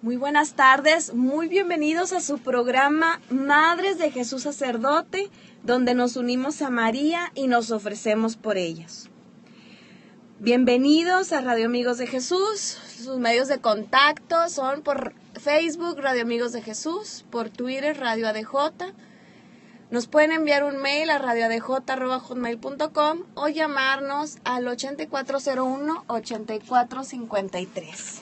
Muy buenas tardes, muy bienvenidos a su programa Madres de Jesús Sacerdote, donde nos unimos a María y nos ofrecemos por ellas. Bienvenidos a Radio Amigos de Jesús. Sus medios de contacto son por Facebook, Radio Amigos de Jesús, por Twitter, Radio ADJ. Nos pueden enviar un mail a radioadj@hotmail.com o llamarnos al 8401-8453.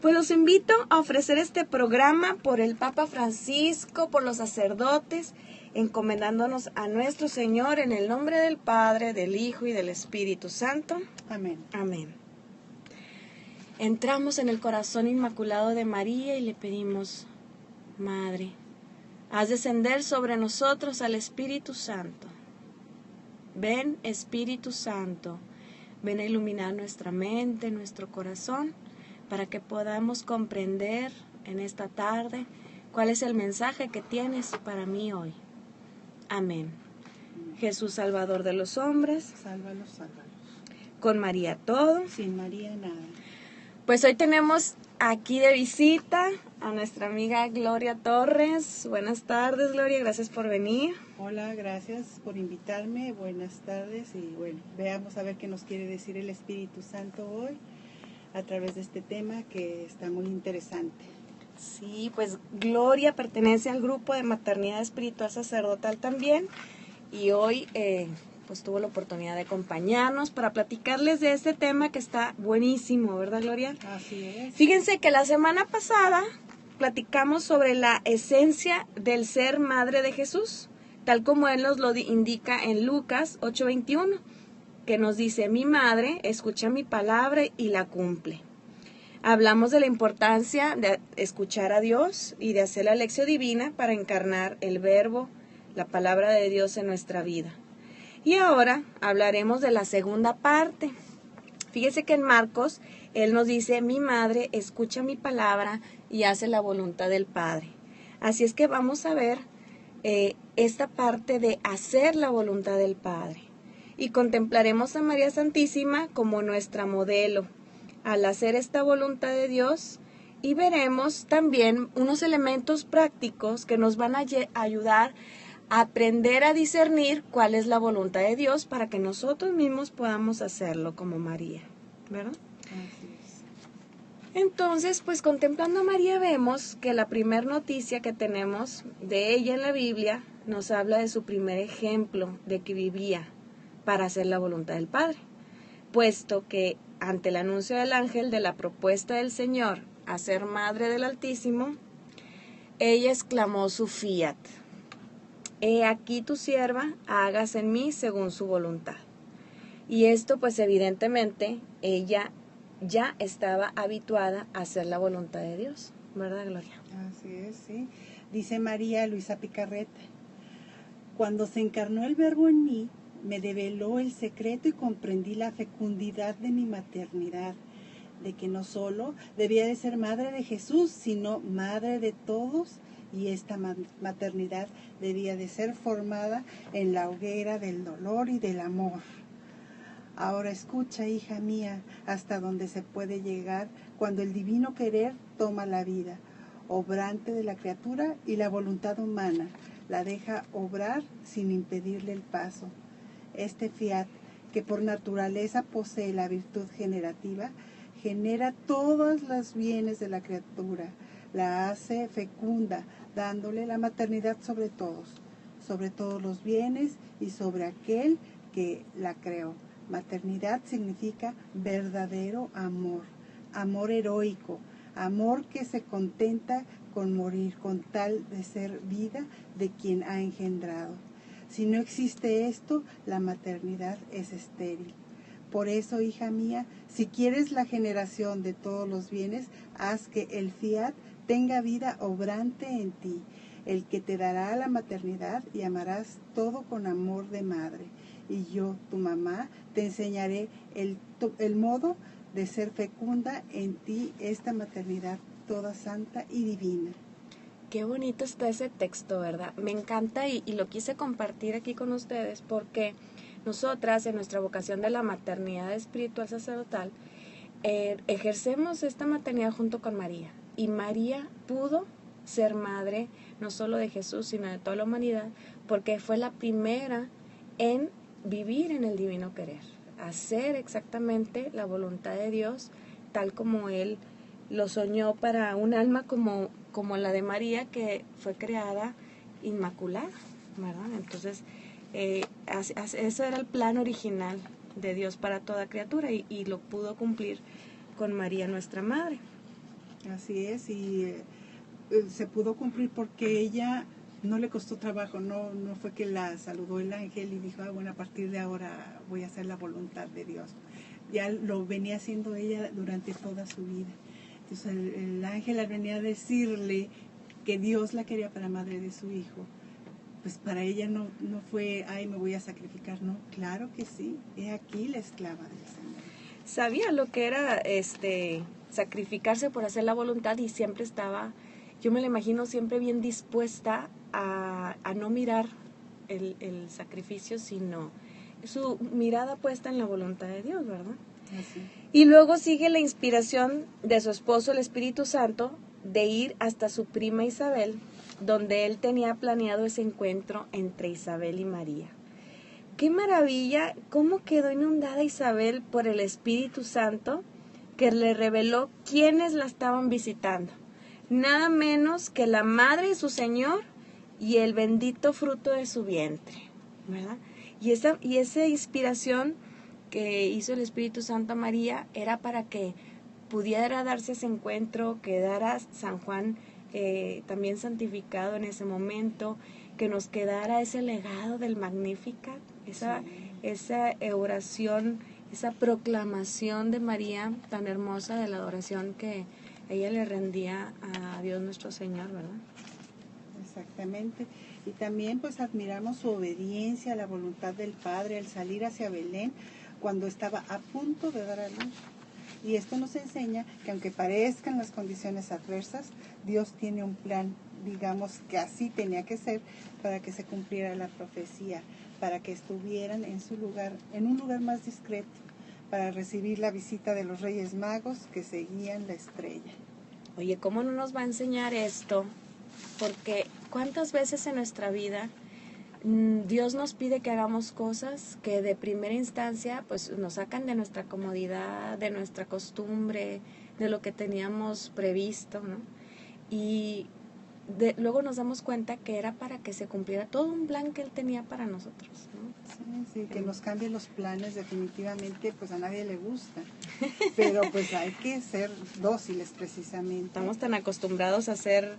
Pues los invito a ofrecer este programa por el Papa Francisco, por los sacerdotes, encomendándonos a nuestro Señor en el nombre del Padre, del Hijo y del Espíritu Santo. Amén. Amén. Entramos en el corazón inmaculado de María y le pedimos: Madre, haz descender sobre nosotros al Espíritu Santo. Ven, Espíritu Santo, ven a iluminar nuestra mente, nuestro corazón, para que podamos comprender en esta tarde cuál es el mensaje que tienes para mí hoy. Amén. Jesús, Salvador de los hombres, Sálvalos, sálvalos. Con María todo. Sin María nada. Pues hoy tenemos aquí de visita a nuestra amiga Gloria Torres. Buenas tardes, Gloria, gracias por venir. Hola, gracias por invitarme. Buenas tardes y bueno, veamos a ver qué nos quiere decir el Espíritu Santo hoy a través de este tema que está muy interesante. Sí, pues Gloria pertenece al grupo de Maternidad Espiritual Sacerdotal también y hoy pues tuvo la oportunidad de acompañarnos para platicarles de este tema que está buenísimo, ¿verdad, Gloria? Así es. Fíjense que la semana pasada platicamos sobre la esencia del ser madre de Jesús, tal como él nos lo indica en Lucas 8:21. Que nos dice: mi madre escucha mi palabra y la cumple. Hablamos de la importancia de escuchar a Dios y de hacer la lección divina para encarnar el verbo, la palabra de Dios en nuestra vida. Y ahora hablaremos de la segunda parte. Fíjese que en Marcos, él nos dice: mi madre escucha mi palabra y hace la voluntad del Padre. Así es que vamos a ver esta parte de hacer la voluntad del Padre. Y contemplaremos a María Santísima como nuestra modelo al hacer esta voluntad de Dios, y veremos también unos elementos prácticos que nos van a ayudar a aprender a discernir cuál es la voluntad de Dios para que nosotros mismos podamos hacerlo como María, ¿verdad? Así es. Entonces, pues contemplando a María vemos que la primera noticia que tenemos de ella en la Biblia nos habla de su primer ejemplo de que vivía para hacer la voluntad del Padre, puesto que ante el anuncio del ángel de la propuesta del Señor a ser madre del Altísimo, ella exclamó su fiat: he aquí tu sierva, hágase en mí según su voluntad. Y esto pues evidentemente ella ya estaba habituada a hacer la voluntad de Dios, ¿verdad, Gloria? Así es, sí. Dice María Luisa Picarreta: cuando se encarnó el Verbo en mí, me develó el secreto y comprendí la fecundidad de mi maternidad, de que no solo debía de ser madre de Jesús, sino madre de todos, y esta maternidad debía de ser formada en la hoguera del dolor y del amor. Ahora escucha, hija mía, hasta donde se puede llegar cuando el divino querer toma la vida, obrante de la criatura, y la voluntad humana la deja obrar sin impedirle el paso. Este fiat, que por naturaleza posee la virtud generativa, genera todos los bienes de la criatura, la hace fecunda, dándole la maternidad sobre todos los bienes y sobre aquel que la creó. Maternidad significa verdadero amor, amor heroico, amor que se contenta con morir con tal de ser vida de quien ha engendrado. Si no existe esto, la maternidad es estéril. Por eso, hija mía, si quieres la generación de todos los bienes, haz que el fiat tenga vida obrante en ti, el que te dará la maternidad, y amarás todo con amor de madre. Y yo, tu mamá, te enseñaré el modo de ser fecunda en ti esta maternidad toda santa y divina. Qué bonito está ese texto, ¿verdad? Me encanta y lo quise compartir aquí con ustedes porque nosotras en nuestra vocación de la maternidad espiritual sacerdotal ejercemos esta maternidad junto con María. Y María pudo ser madre no solo de Jesús, sino de toda la humanidad, porque fue la primera en vivir en el divino querer, hacer exactamente la voluntad de Dios, tal como Él lo soñó para un alma como la de María, que fue creada inmaculada, ¿verdad? Entonces, ese era el plan original de Dios para toda criatura y lo pudo cumplir con María, nuestra madre. Así es, y se pudo cumplir porque ella no le costó trabajo, no fue que la saludó el ángel y dijo, bueno, a partir de ahora voy a hacer la voluntad de Dios. Ya lo venía haciendo ella durante toda su vida. Entonces el ángel venía a decirle que Dios la quería para madre de su hijo. Pues para ella no fue, ay, me voy a sacrificar, no, claro que sí, he aquí la esclava del Señor. Sabía lo que era sacrificarse por hacer la voluntad y siempre estaba, yo me la imagino siempre bien dispuesta a no mirar el sacrificio, sino su mirada puesta en la voluntad de Dios, ¿verdad? Así. Y luego sigue la inspiración de su esposo, el Espíritu Santo, de ir hasta su prima Isabel, donde él tenía planeado ese encuentro entre Isabel y María. ¡Qué maravilla! ¿Cómo quedó inundada Isabel por el Espíritu Santo que le reveló quiénes la estaban visitando? Nada menos que la madre de su Señor y el bendito fruto de su vientre, ¿verdad? Y esa inspiración que hizo el Espíritu Santo a María era para que pudiera darse ese encuentro, quedara San Juan también santificado en ese momento, que nos quedara ese legado del Magnificat, esa oración, esa proclamación de María tan hermosa de la adoración que ella le rendía a Dios nuestro Señor, ¿verdad? Exactamente. Y también pues admiramos su obediencia a la voluntad del Padre al salir hacia Belén cuando estaba a punto de dar a luz. Y esto nos enseña que aunque parezcan las condiciones adversas, Dios tiene un plan, digamos que así tenía que ser para que se cumpliera la profecía, para que estuvieran en su lugar, en un lugar más discreto, para recibir la visita de los Reyes Magos que seguían la estrella. Oye, ¿cómo no nos va a enseñar esto? Porque ¿cuántas veces en nuestra vida Dios nos pide que hagamos cosas que de primera instancia pues nos sacan de nuestra comodidad, de nuestra costumbre, de lo que teníamos previsto, ¿no? Y luego nos damos cuenta que era para que se cumpliera todo un plan que Él tenía para nosotros, ¿no? Sí, que nos cambien los planes definitivamente, pues a nadie le gusta, pero pues hay que ser dóciles precisamente. Estamos tan acostumbrados a hacer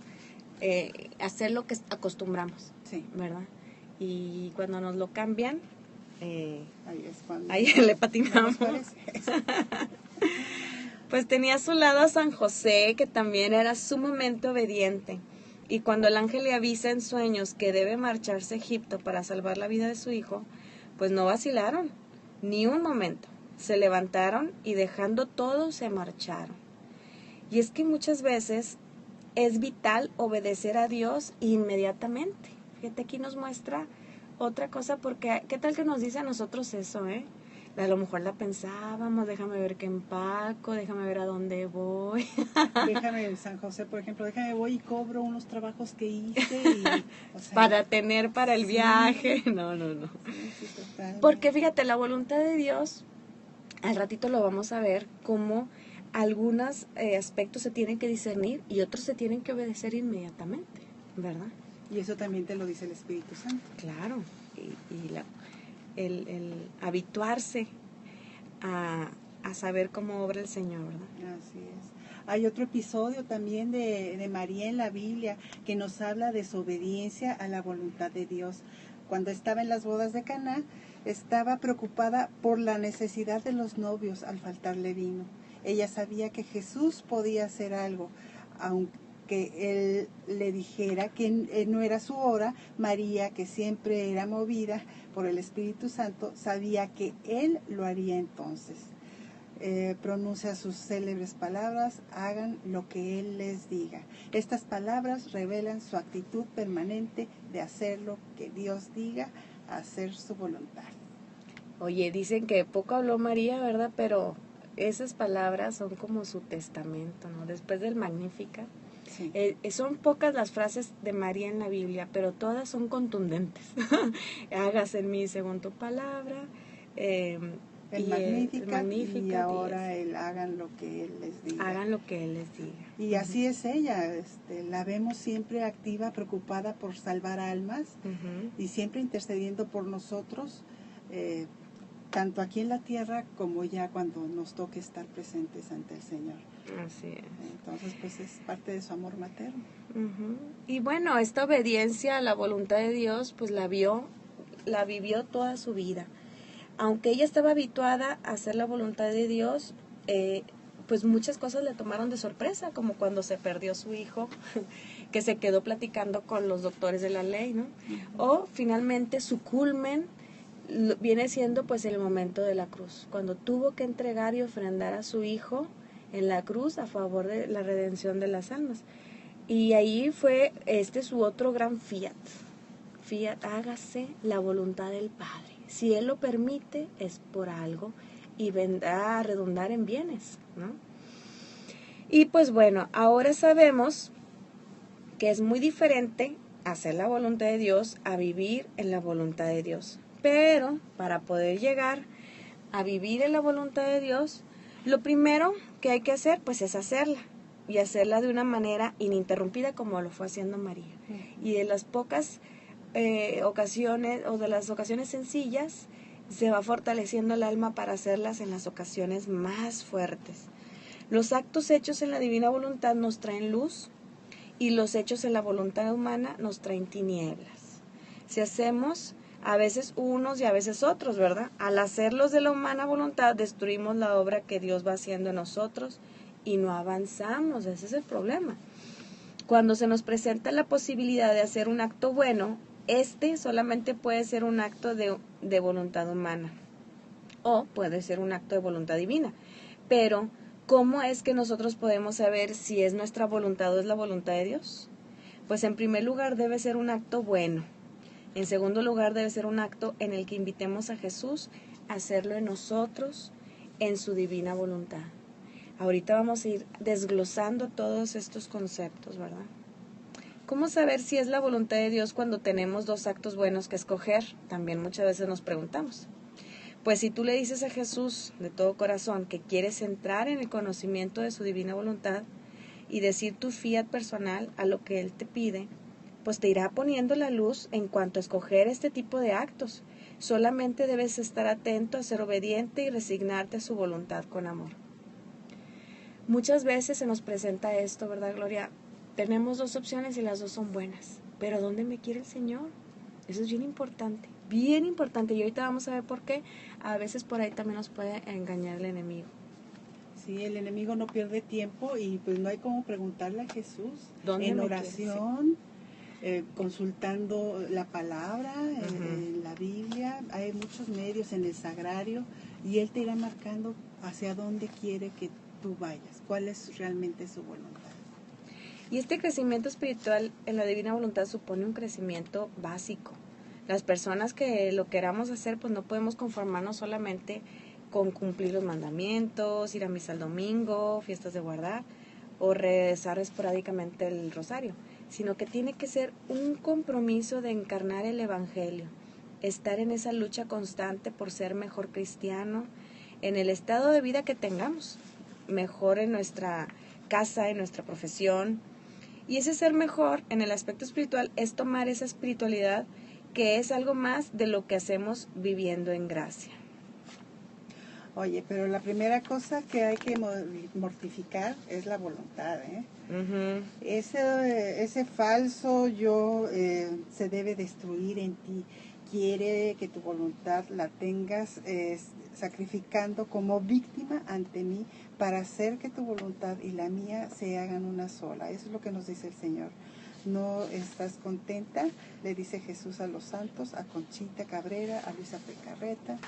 lo que acostumbramos, sí, ¿verdad? Y cuando nos lo cambian, ahí le patinamos. Pues tenía a su lado a San José, que también era sumamente obediente. Y cuando el ángel le avisa en sueños que debe marcharse a Egipto para salvar la vida de su hijo, pues no vacilaron, ni un momento. Se levantaron y dejando todo se marcharon. Y es que muchas veces es vital obedecer a Dios inmediatamente. Fíjate, aquí nos muestra otra cosa, porque ¿qué tal que nos dice a nosotros eso, A lo mejor la pensábamos, déjame ver qué empaco, déjame ver a dónde voy. Déjame, San José, por ejemplo, voy y cobro unos trabajos que hice. Para tener para el viaje. No. Sí, totalmente. Porque fíjate, la voluntad de Dios, al ratito lo vamos a ver, cómo algunos aspectos se tienen que discernir y otros se tienen que obedecer inmediatamente, ¿verdad? Y eso también te lo dice el Espíritu Santo. Claro, el habituarse a saber cómo obra el Señor, ¿verdad? Así es. Hay otro episodio también de María en la Biblia que nos habla de su obediencia a la voluntad de Dios. Cuando estaba en las bodas de Caná, estaba preocupada por la necesidad de los novios al faltarle vino. Ella sabía que Jesús podía hacer algo, aunque él le dijera que no era su hora. María, que siempre era movida por el Espíritu Santo, sabía que él lo haría entonces. Pronuncia sus célebres palabras: hagan lo que él les diga. Estas palabras revelan su actitud permanente de hacer lo que Dios diga, hacer su voluntad. Oye, dicen que poco habló María, ¿verdad? Pero esas palabras son como su testamento, ¿no? Después del Magníficat. Sí. Son pocas las frases de María en la Biblia, pero todas son contundentes. Hágase en mí según tu palabra. El Magníficat y ahora el hagan lo que Él les diga. Hagan lo que Él les diga. Y así es ella, la vemos siempre activa, preocupada por salvar almas y siempre intercediendo por nosotros, tanto aquí en la tierra como ya cuando nos toque estar presentes ante el Señor. Así es. Entonces, pues es parte de su amor materno. Y bueno, esta obediencia a la voluntad de Dios, pues la vivió toda su vida. Aunque ella estaba habituada a hacer la voluntad de Dios, pues muchas cosas le tomaron de sorpresa, como cuando se perdió su hijo, que se quedó platicando con los doctores de la ley, ¿no? O finalmente su culmen viene siendo pues el momento de la cruz, cuando tuvo que entregar y ofrendar a su hijo en la cruz a favor de la redención de las almas. Y ahí fue su otro gran fiat, hágase la voluntad del Padre. Si Él lo permite, es por algo y vendrá a redundar en bienes, ¿no? Y pues bueno, ahora sabemos que es muy diferente hacer la voluntad de Dios a vivir en la voluntad de Dios. Pero para poder llegar a vivir en la voluntad de Dios, lo primero que hay que hacer, pues es hacerla. Y hacerla de una manera ininterrumpida como lo fue haciendo María. Y de las pocas ocasiones, o de las ocasiones sencillas, se va fortaleciendo el alma para hacerlas en las ocasiones más fuertes. Los actos hechos en la divina voluntad nos traen luz y los hechos en la voluntad humana nos traen tinieblas. Si hacemos a veces unos y a veces otros, ¿verdad? Al hacerlos de la humana voluntad destruimos la obra que Dios va haciendo en nosotros y no avanzamos. Ese es el problema. Cuando se nos presenta la posibilidad de hacer un acto bueno, solamente puede ser un acto de voluntad humana o puede ser un acto de voluntad divina. Pero, ¿cómo es que nosotros podemos saber si es nuestra voluntad o es la voluntad de Dios? Pues en primer lugar debe ser un acto bueno. En segundo lugar debe ser un acto en el que invitemos a Jesús a hacerlo en nosotros, en su divina voluntad. Ahorita vamos a ir desglosando todos estos conceptos, ¿verdad? ¿Cómo saber si es la voluntad de Dios cuando tenemos dos actos buenos que escoger? También muchas veces nos preguntamos. Pues si tú le dices a Jesús de todo corazón que quieres entrar en el conocimiento de su divina voluntad y decir tu fiat personal a lo que Él te pide, pues te irá poniendo la luz en cuanto a escoger este tipo de actos. Solamente debes estar atento a ser obediente y resignarte a su voluntad con amor. Muchas veces se nos presenta esto, ¿verdad, Gloria? Tenemos dos opciones y las dos son buenas. Pero ¿dónde me quiere el Señor? Eso es bien importante, bien importante. Y ahorita vamos a ver por qué. A veces por ahí también nos puede engañar el enemigo. Sí, el enemigo no pierde tiempo y pues no hay como preguntarle a Jesús en oración, consultando la palabra, en la Biblia. Hay muchos medios en el sagrario y Él te irá marcando hacia dónde quiere que tú vayas, cuál es realmente su voluntad. Y este crecimiento espiritual en la divina voluntad supone un crecimiento básico. Las personas que lo queramos hacer, pues no podemos conformarnos solamente con cumplir los mandamientos, ir a misa el domingo, fiestas de guardar o rezar esporádicamente el rosario, sino que tiene que ser un compromiso de encarnar el Evangelio, estar en esa lucha constante por ser mejor cristiano en el estado de vida que tengamos, mejor en nuestra casa, en nuestra profesión. Y ese ser mejor en el aspecto espiritual es tomar esa espiritualidad que es algo más de lo que hacemos viviendo en gracia. Oye, pero la primera cosa que hay que mortificar es la voluntad, ¿eh? Ese falso yo se debe destruir en ti. Quiere que tu voluntad la tengas sacrificando como víctima ante mí para hacer que tu voluntad y la mía se hagan una sola. Eso es lo que nos dice el Señor. ¿No estás contenta? Le dice Jesús a los santos, a Conchita Cabrera, a Luisa Picarreta.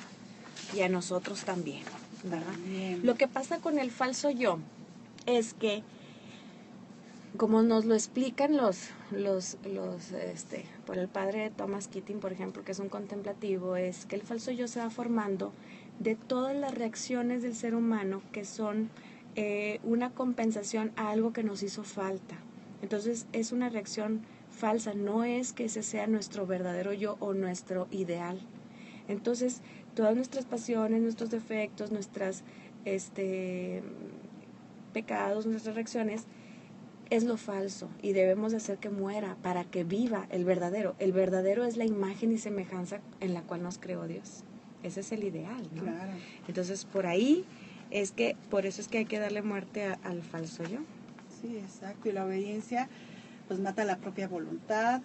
Y a nosotros también, ¿verdad? También. Lo que pasa con el falso yo es que, como nos lo explican por el padre Thomas Keating, por ejemplo, que es un contemplativo, es que el falso yo se va formando de todas las reacciones del ser humano que son una compensación a algo que nos hizo falta. Entonces es una reacción falsa, no es que ese sea nuestro verdadero yo o nuestro ideal. Entonces todas nuestras pasiones, nuestros defectos, nuestras pecados, nuestras reacciones, es lo falso y debemos hacer que muera para que viva el verdadero. El verdadero es la imagen y semejanza en la cual nos creó Dios. Ese es el ideal, ¿no? Claro. Entonces por eso es que hay que darle muerte al falso yo. Sí, exacto. Y la obediencia pues mata la propia voluntad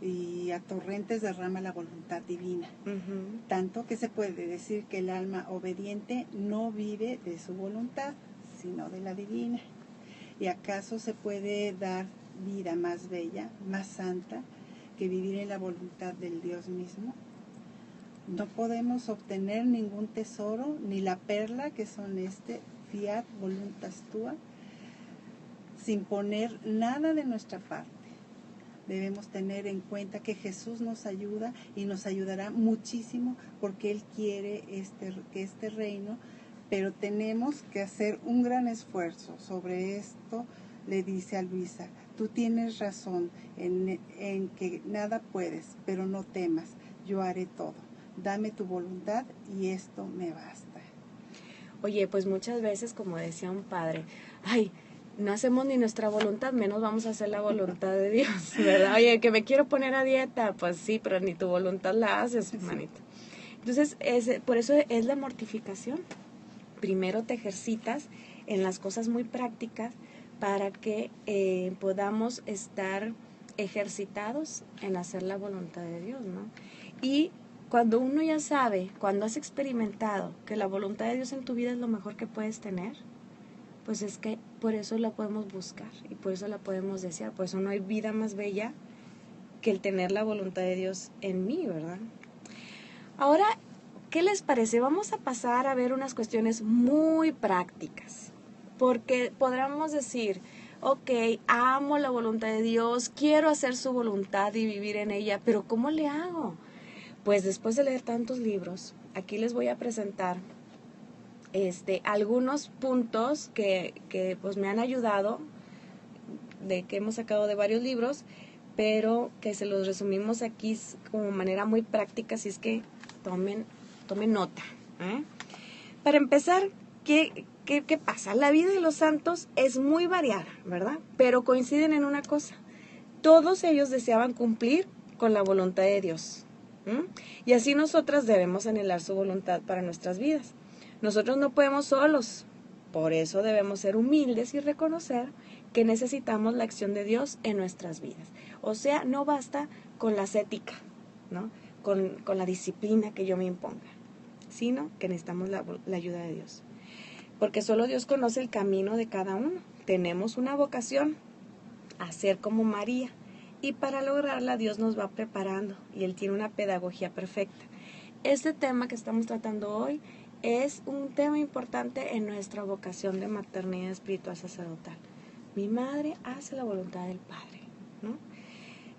y a torrentes derrama la voluntad divina. Uh-huh. Tanto que se puede decir que el alma obediente no vive de su voluntad, sino de la divina. ¿Y acaso se puede dar vida más bella, más santa, que vivir en la voluntad del Dios mismo? No podemos obtener ningún tesoro, ni la perla que son fiat voluntas tua, sin poner nada de nuestra parte. Debemos tener en cuenta que Jesús nos ayuda y nos ayudará muchísimo porque Él quiere que este reino, pero tenemos que hacer un gran esfuerzo. Sobre esto le dice a Luisa, tú tienes razón en que nada puedes, pero no temas, yo haré todo. Dame tu voluntad y esto me basta. Oye, pues muchas veces, como decía un padre, ay, no hacemos ni nuestra voluntad, menos vamos a hacer la voluntad de Dios, ¿verdad? Oye, que me quiero poner a dieta, pues sí, pero ni tu voluntad la haces, manito. Entonces, por eso es la mortificación. Primero te ejercitas en las cosas muy prácticas para que podamos estar ejercitados en hacer la voluntad de Dios, ¿no? Y cuando uno ya sabe, cuando has experimentado que la voluntad de Dios en tu vida es lo mejor que puedes tener, pues es que por eso la podemos buscar y por eso la podemos desear. Por eso no hay vida más bella que el tener la voluntad de Dios en mí, ¿verdad? Ahora, ¿qué les parece? Vamos a pasar a ver unas cuestiones muy prácticas, porque podríamos decir, ok, amo la voluntad de Dios, quiero hacer su voluntad y vivir en ella, pero ¿cómo le hago? Pues después de leer tantos libros, aquí les voy a presentar algunos puntos que pues me han ayudado, que hemos sacado de varios libros, pero que se los resumimos aquí como manera muy práctica, así es que tomen nota. Para empezar, ¿qué pasa? La vida de los santos es muy variada, ¿verdad? Pero coinciden en una cosa. Todos ellos deseaban cumplir con la voluntad de Dios. Y así nosotras debemos anhelar su voluntad para nuestras vidas. Nosotros no podemos solos. Por eso debemos ser humildes y reconocer que necesitamos la acción de Dios en nuestras vidas. O sea, no basta con la ascética, ¿no? Con la disciplina que yo me imponga, sino que necesitamos la ayuda de Dios. Porque solo Dios conoce el camino de cada uno. Tenemos una vocación a ser como María, y para lograrla Dios nos va preparando y Él tiene una pedagogía perfecta. Este tema que estamos tratando hoy es un tema importante en nuestra vocación de maternidad espiritual sacerdotal. Mi madre hace la voluntad del Padre, ¿no?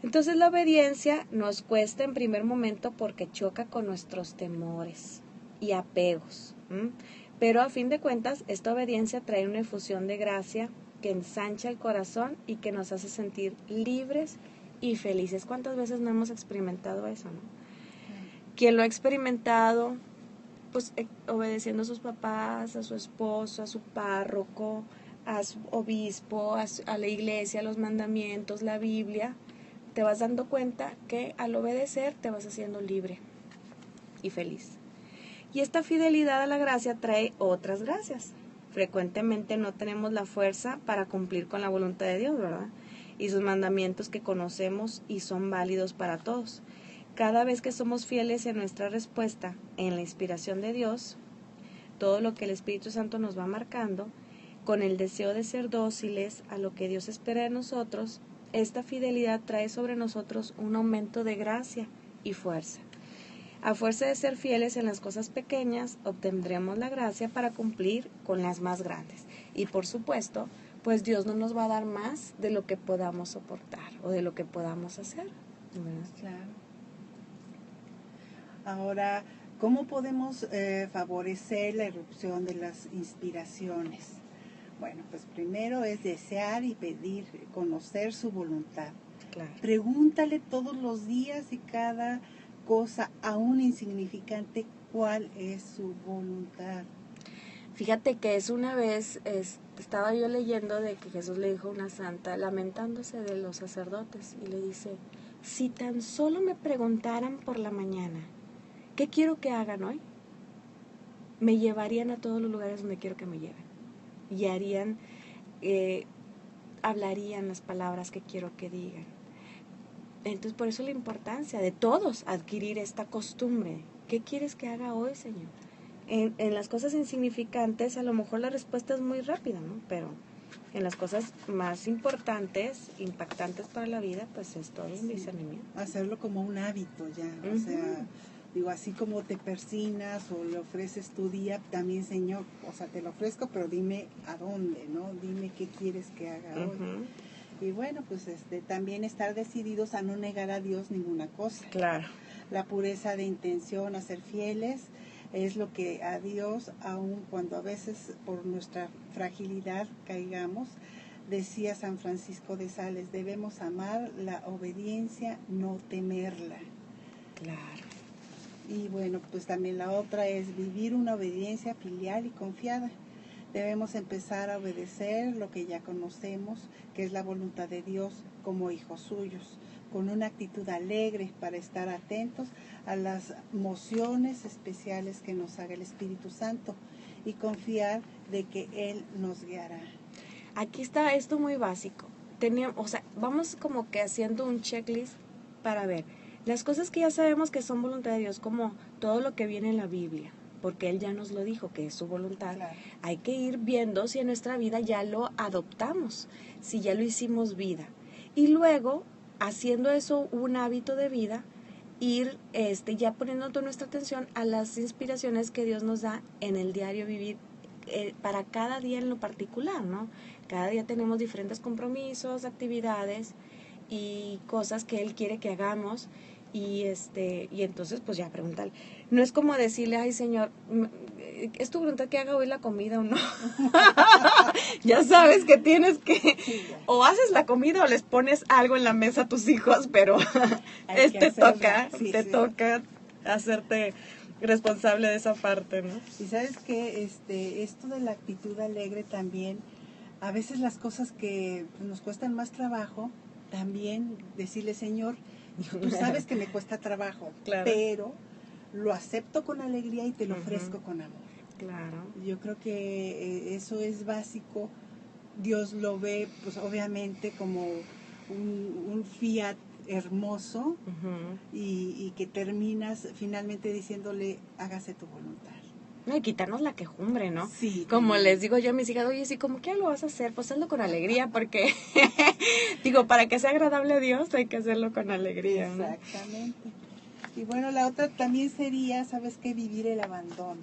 Entonces la obediencia nos cuesta en primer momento porque choca con nuestros temores y apegos, pero a fin de cuentas esta obediencia trae una efusión de gracia que ensancha el corazón y que nos hace sentir libres y felices. ¿Cuántas veces no hemos experimentado eso, no? Quien lo ha experimentado, pues obedeciendo a sus papás, a su esposo, a su párroco, a su obispo, a la iglesia, a los mandamientos, la Biblia, te vas dando cuenta que al obedecer te vas haciendo libre y feliz. Y esta fidelidad a la gracia trae otras gracias. Frecuentemente no tenemos la fuerza para cumplir con la voluntad de Dios, ¿verdad? Y sus mandamientos que conocemos y son válidos para todos. Cada vez que somos fieles en nuestra respuesta en la inspiración de Dios, todo lo que el Espíritu Santo nos va marcando, con el deseo de ser dóciles a lo que Dios espera de nosotros, esta fidelidad trae sobre nosotros un aumento de gracia y fuerza. A fuerza de ser fieles en las cosas pequeñas, obtendremos la gracia para cumplir con las más grandes. Y por supuesto, pues Dios no nos va a dar más de lo que podamos soportar o de lo que podamos hacer, ¿verdad? Claro. Ahora, ¿Cómo podemos favorecer la irrupción de las inspiraciones? Bueno, pues primero es desear y pedir, conocer su voluntad. Claro. Pregúntale todos los días y cada cosa, aún insignificante, cuál es su voluntad. Fíjate que es una vez, estaba yo leyendo de que Jesús le dijo a una santa, lamentándose de los sacerdotes, y le dice, si tan solo me preguntaran por la mañana, ¿qué quiero que hagan hoy? Me llevarían a todos los lugares donde quiero que me lleven. Y harían, hablarían las palabras que quiero que digan. Entonces, por eso la importancia de todos adquirir esta costumbre. ¿Qué quieres que haga hoy, Señor? En las cosas insignificantes, a lo mejor la respuesta es muy rápida, ¿no? Pero en las cosas más importantes, impactantes para la vida, pues es todo un discernimiento. Hacerlo como un hábito ya, o sea, digo, así como te persignas o le ofreces tu día, también, Señor, o sea, te lo ofrezco, pero dime a dónde, ¿no? Dime qué quieres que haga hoy. Y bueno, pues también estar decididos a no negar a Dios ninguna cosa. Claro. La pureza de intención, a ser fieles, es lo que a Dios, aun cuando a veces por nuestra fragilidad caigamos, decía San Francisco de Sales, debemos amar la obediencia, no temerla. Claro. Y bueno, pues también la otra es vivir una obediencia filial y confiada. Debemos empezar a obedecer lo que ya conocemos, que es la voluntad de Dios como hijos suyos, con una actitud alegre para estar atentos a las mociones especiales que nos haga el Espíritu Santo y confiar de que Él nos guiará. Aquí está esto muy básico. Vamos como que haciendo un checklist para ver las cosas que ya sabemos que son voluntad de Dios, como todo lo que viene en la Biblia, porque Él ya nos lo dijo, que es su voluntad. Claro. Hay que ir viendo si en nuestra vida ya lo adoptamos, si ya lo hicimos vida. Y luego, haciendo eso un hábito de vida, ir ya poniendo toda nuestra atención a las inspiraciones que Dios nos da en el diario vivir, para cada día en lo particular, ¿no? Cada día tenemos diferentes compromisos, actividades y cosas que Él quiere que hagamos. Y entonces pues ya preguntarle, no es como decirle, ay Señor, ¿es tu voluntad que haga hoy la comida o no? Ya sabes que tienes que, o haces la comida o les pones algo en la mesa a tus hijos, pero te toca hacerte responsable de esa parte, ¿no? Y sabes que esto de la actitud alegre también, a veces las cosas que nos cuestan más trabajo, también decirle, Señor, tú sabes que me cuesta trabajo, claro, pero lo acepto con alegría y te lo ofrezco con amor. Claro. Yo creo que eso es básico. Dios lo ve, pues obviamente, como un fiat hermoso y que terminas finalmente diciéndole, hágase tu voluntad. No, y quitarnos la quejumbre, ¿no? Sí. Como les digo yo a mis hijas, oye, sí, ¿cómo que lo vas a hacer? Pues hazlo con alegría, porque, digo, para que sea agradable a Dios hay que hacerlo con alegría, ¿no? Exactamente. Y bueno, la otra también sería, ¿sabes qué? Vivir el abandono.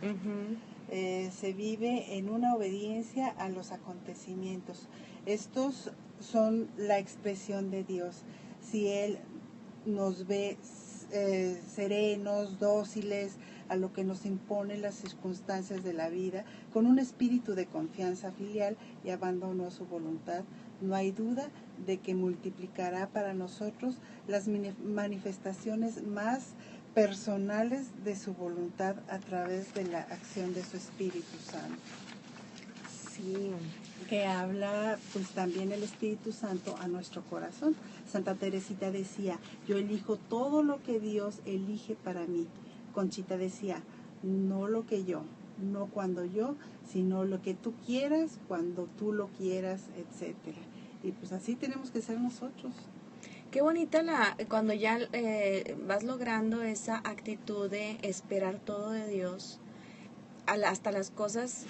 Se vive en una obediencia a los acontecimientos. Estos son la expresión de Dios. Si Él nos ve serenos, dóciles a lo que nos imponen las circunstancias de la vida, con un espíritu de confianza filial y abandono a su voluntad, no hay duda de que multiplicará para nosotros las manifestaciones más personales de su voluntad a través de la acción de su Espíritu Santo. Sí. Que habla pues también el Espíritu Santo a nuestro corazón. Santa Teresita decía, yo elijo todo lo que Dios elige para mí. Conchita decía, no lo que yo, no cuando yo, sino lo que tú quieras, cuando tú lo quieras, etcétera. Y pues así tenemos que ser nosotros. Qué bonita cuando ya vas logrando esa actitud de esperar todo de Dios, hasta las cosas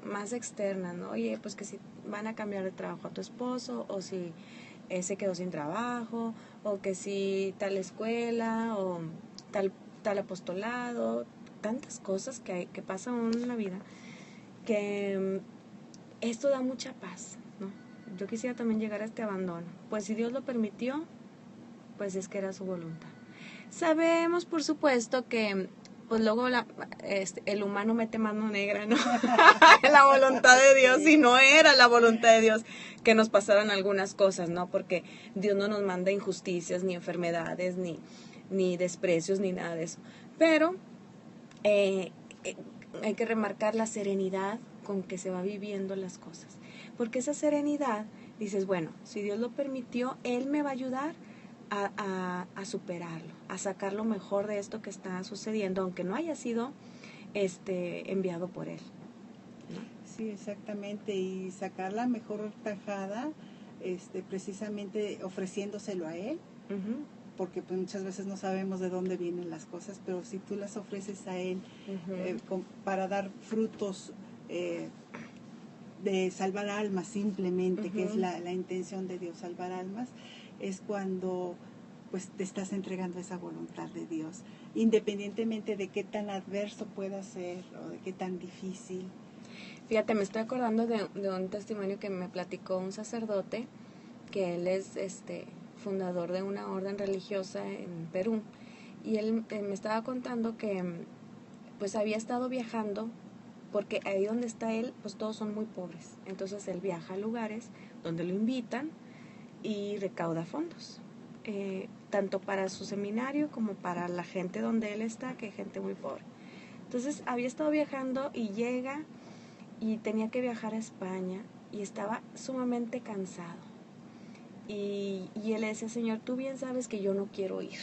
más externas, ¿no? Oye, pues que si van a cambiar de trabajo a tu esposo, o si se quedó sin trabajo, o que si tal escuela, o tal apostolado, tantas cosas que pasan en la vida, que esto da mucha paz, ¿no? Yo quisiera también llegar a este abandono. Pues si Dios lo permitió, pues es que era su voluntad. Sabemos, por supuesto, que pues luego el humano mete mano negra, ¿no? La voluntad de Dios, y no era la voluntad de Dios que nos pasaran algunas cosas, ¿no? Porque Dios no nos manda injusticias, ni enfermedades, ni desprecios, ni nada de eso. Pero hay que remarcar la serenidad con que se va viviendo las cosas. Porque esa serenidad, dices, bueno, si Dios lo permitió, Él me va a ayudar a superarlo, a sacar lo mejor de esto que está sucediendo, aunque no haya sido enviado por Él, ¿no? Sí, exactamente, y sacar la mejor tajada, precisamente ofreciéndoselo a Él, Uh-huh. porque pues muchas veces no sabemos de dónde vienen las cosas, pero si tú las ofreces a Él, Uh-huh. para dar frutos de salvar almas simplemente, que es la intención de Dios, salvar almas, es cuando pues te estás entregando esa voluntad de Dios, independientemente de qué tan adverso pueda ser o de qué tan difícil. Fíjate, me estoy acordando de un testimonio que me platicó un sacerdote, que él es fundador de una orden religiosa en Perú, y él me estaba contando que pues había estado viajando, porque ahí donde está él, pues todos son muy pobres, entonces él viaja a lugares donde lo invitan y recauda fondos, tanto para su seminario como para la gente donde él está, que es gente muy pobre. Entonces había estado viajando y llega y tenía que viajar a España y estaba sumamente cansado. Y él le decía, Señor, tú bien sabes que yo no quiero ir.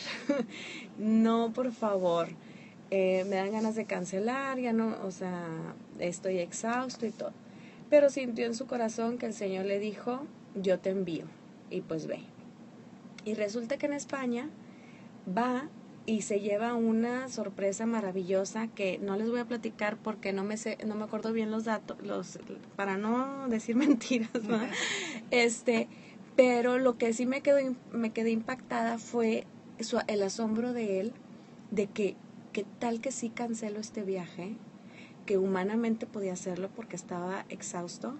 No, por favor. Me dan ganas de cancelar, ya no, o sea, estoy exhausto y todo. Pero sintió en su corazón que el Señor le dijo, yo te envío. Y pues ve. Y resulta que en España va y se lleva una sorpresa maravillosa que no les voy a platicar porque no me acuerdo bien los datos, para no decir mentiras, ¿no? Pero lo que sí me quedé impactada fue el asombro de él, de que tal que sí cancelo este viaje, que humanamente podía hacerlo porque estaba exhausto,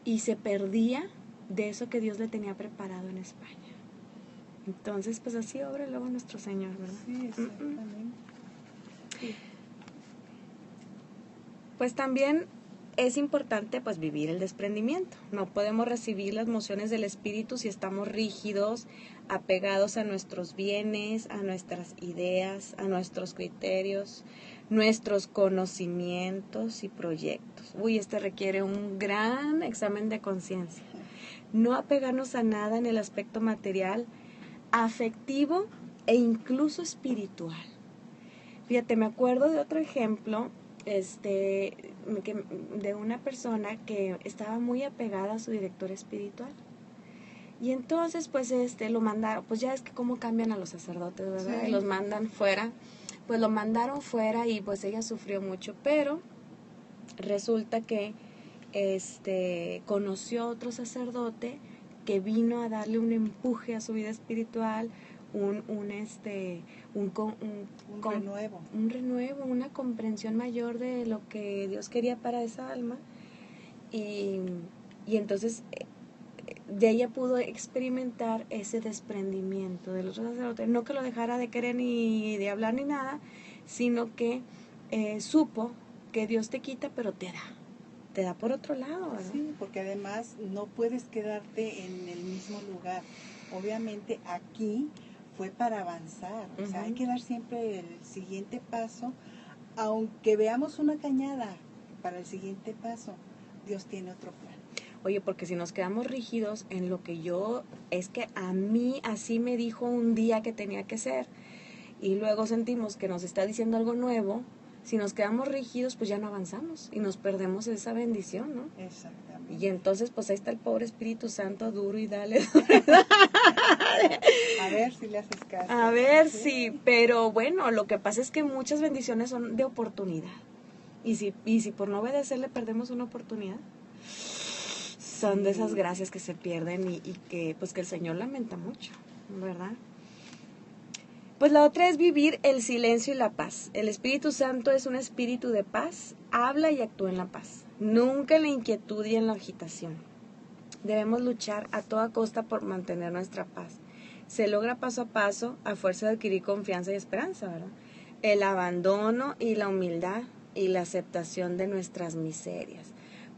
y se perdía de eso que Dios le tenía preparado en España. Entonces, pues así obra luego nuestro Señor, ¿verdad? Sí, exactamente. Sí. Pues también es importante pues vivir el desprendimiento. No podemos recibir las mociones del Espíritu si estamos rígidos, apegados a nuestros bienes, a nuestras ideas, a nuestros criterios, nuestros conocimientos y proyectos. Requiere un gran examen de conciencia. No apegarnos a nada en el aspecto material, afectivo e incluso espiritual. Fíjate, me acuerdo de otro ejemplo, de una persona que estaba muy apegada a su director espiritual. Y entonces, pues, lo mandaron, pues ya es que cómo cambian a los sacerdotes, ¿verdad? Sí. Y los mandan fuera. Pues lo mandaron fuera y pues ella sufrió mucho, pero resulta que conoció a otro sacerdote que vino a darle un empuje a su vida espiritual, un renuevo, una comprensión mayor de lo que Dios quería para esa alma, y entonces de ella pudo experimentar ese desprendimiento del otro sacerdote, no que lo dejara de querer ni de hablar ni nada, sino que supo que Dios te quita pero te da por otro lado, ¿verdad? Sí, porque además no puedes quedarte en el mismo lugar. Obviamente aquí fue para avanzar, o sea, hay que dar siempre el siguiente paso, aunque veamos una cañada para el siguiente paso, Dios tiene otro plan. Oye, porque si nos quedamos rígidos en lo que es que a mí así me dijo un día que tenía que ser, y luego sentimos que nos está diciendo algo nuevo, si nos quedamos rígidos, pues ya no avanzamos y nos perdemos esa bendición, ¿no? Exactamente. Y entonces, pues ahí está el pobre Espíritu Santo duro y dale. A ver si le haces caso. A ver, sí, pero bueno, lo que pasa es que muchas bendiciones son de oportunidad. Y si por no obedecerle perdemos una oportunidad, son de esas gracias que se pierden y que pues que el Señor lamenta mucho, ¿verdad? Pues la otra es vivir el silencio y la paz. El Espíritu Santo es un espíritu de paz, habla y actúa en la paz, nunca en la inquietud y en la agitación. Debemos luchar a toda costa por mantener nuestra paz. Se logra paso a paso a fuerza de adquirir confianza y esperanza, ¿verdad? el abandono y la humildad y la aceptación de nuestras miserias.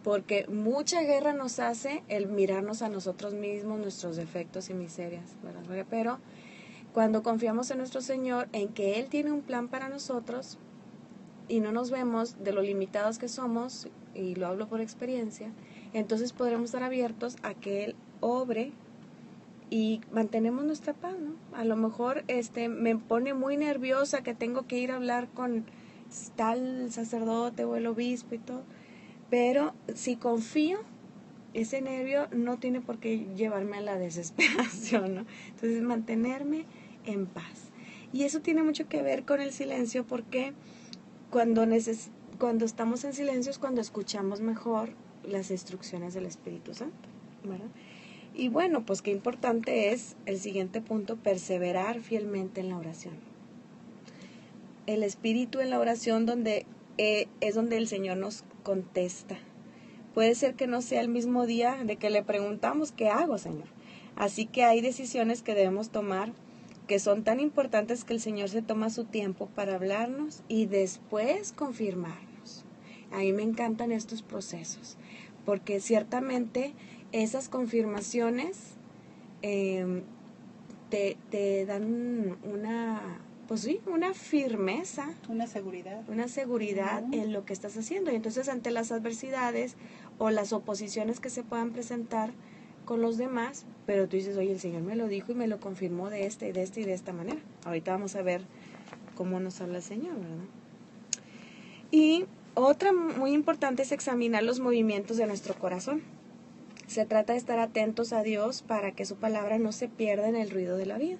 Porque mucha guerra nos hace el mirarnos a nosotros mismos, nuestros defectos y miserias, ¿verdad? Pero cuando confiamos en nuestro Señor, en que Él tiene un plan para nosotros y no nos vemos de lo limitados que somos, y lo hablo por experiencia, entonces podremos estar abiertos a que Él obre y mantenemos nuestra paz, ¿no? A lo mejor me pone muy nerviosa que tengo que ir a hablar con tal sacerdote o el obispo y todo, pero si confío, ese nervio no tiene por qué llevarme a la desesperación, ¿no? Entonces, mantenerme en paz. Y eso tiene mucho que ver con el silencio, porque cuando estamos en silencio es cuando escuchamos mejor las instrucciones del Espíritu Santo, ¿verdad? Y bueno, pues qué importante es el siguiente punto: perseverar fielmente en la oración. El Espíritu en la oración es donde el Señor nos contesta. Puede ser que no sea el mismo día de que le preguntamos: ¿qué hago, Señor? Así que hay decisiones que debemos tomar que son tan importantes que el Señor se toma su tiempo para hablarnos y después confirmarnos. A mí me encantan estos procesos, porque ciertamente esas confirmaciones te dan una firmeza, una seguridad en lo que estás haciendo. Y entonces, ante las adversidades o las oposiciones que se puedan presentar con los demás, pero tú dices: oye, el Señor me lo dijo y me lo confirmó de esta y de esta manera. Ahorita vamos a ver cómo nos habla el Señor, ¿verdad? Y otra muy importante es examinar los movimientos de nuestro corazón. Se trata de estar atentos a Dios para que su palabra no se pierda en el ruido de la vida.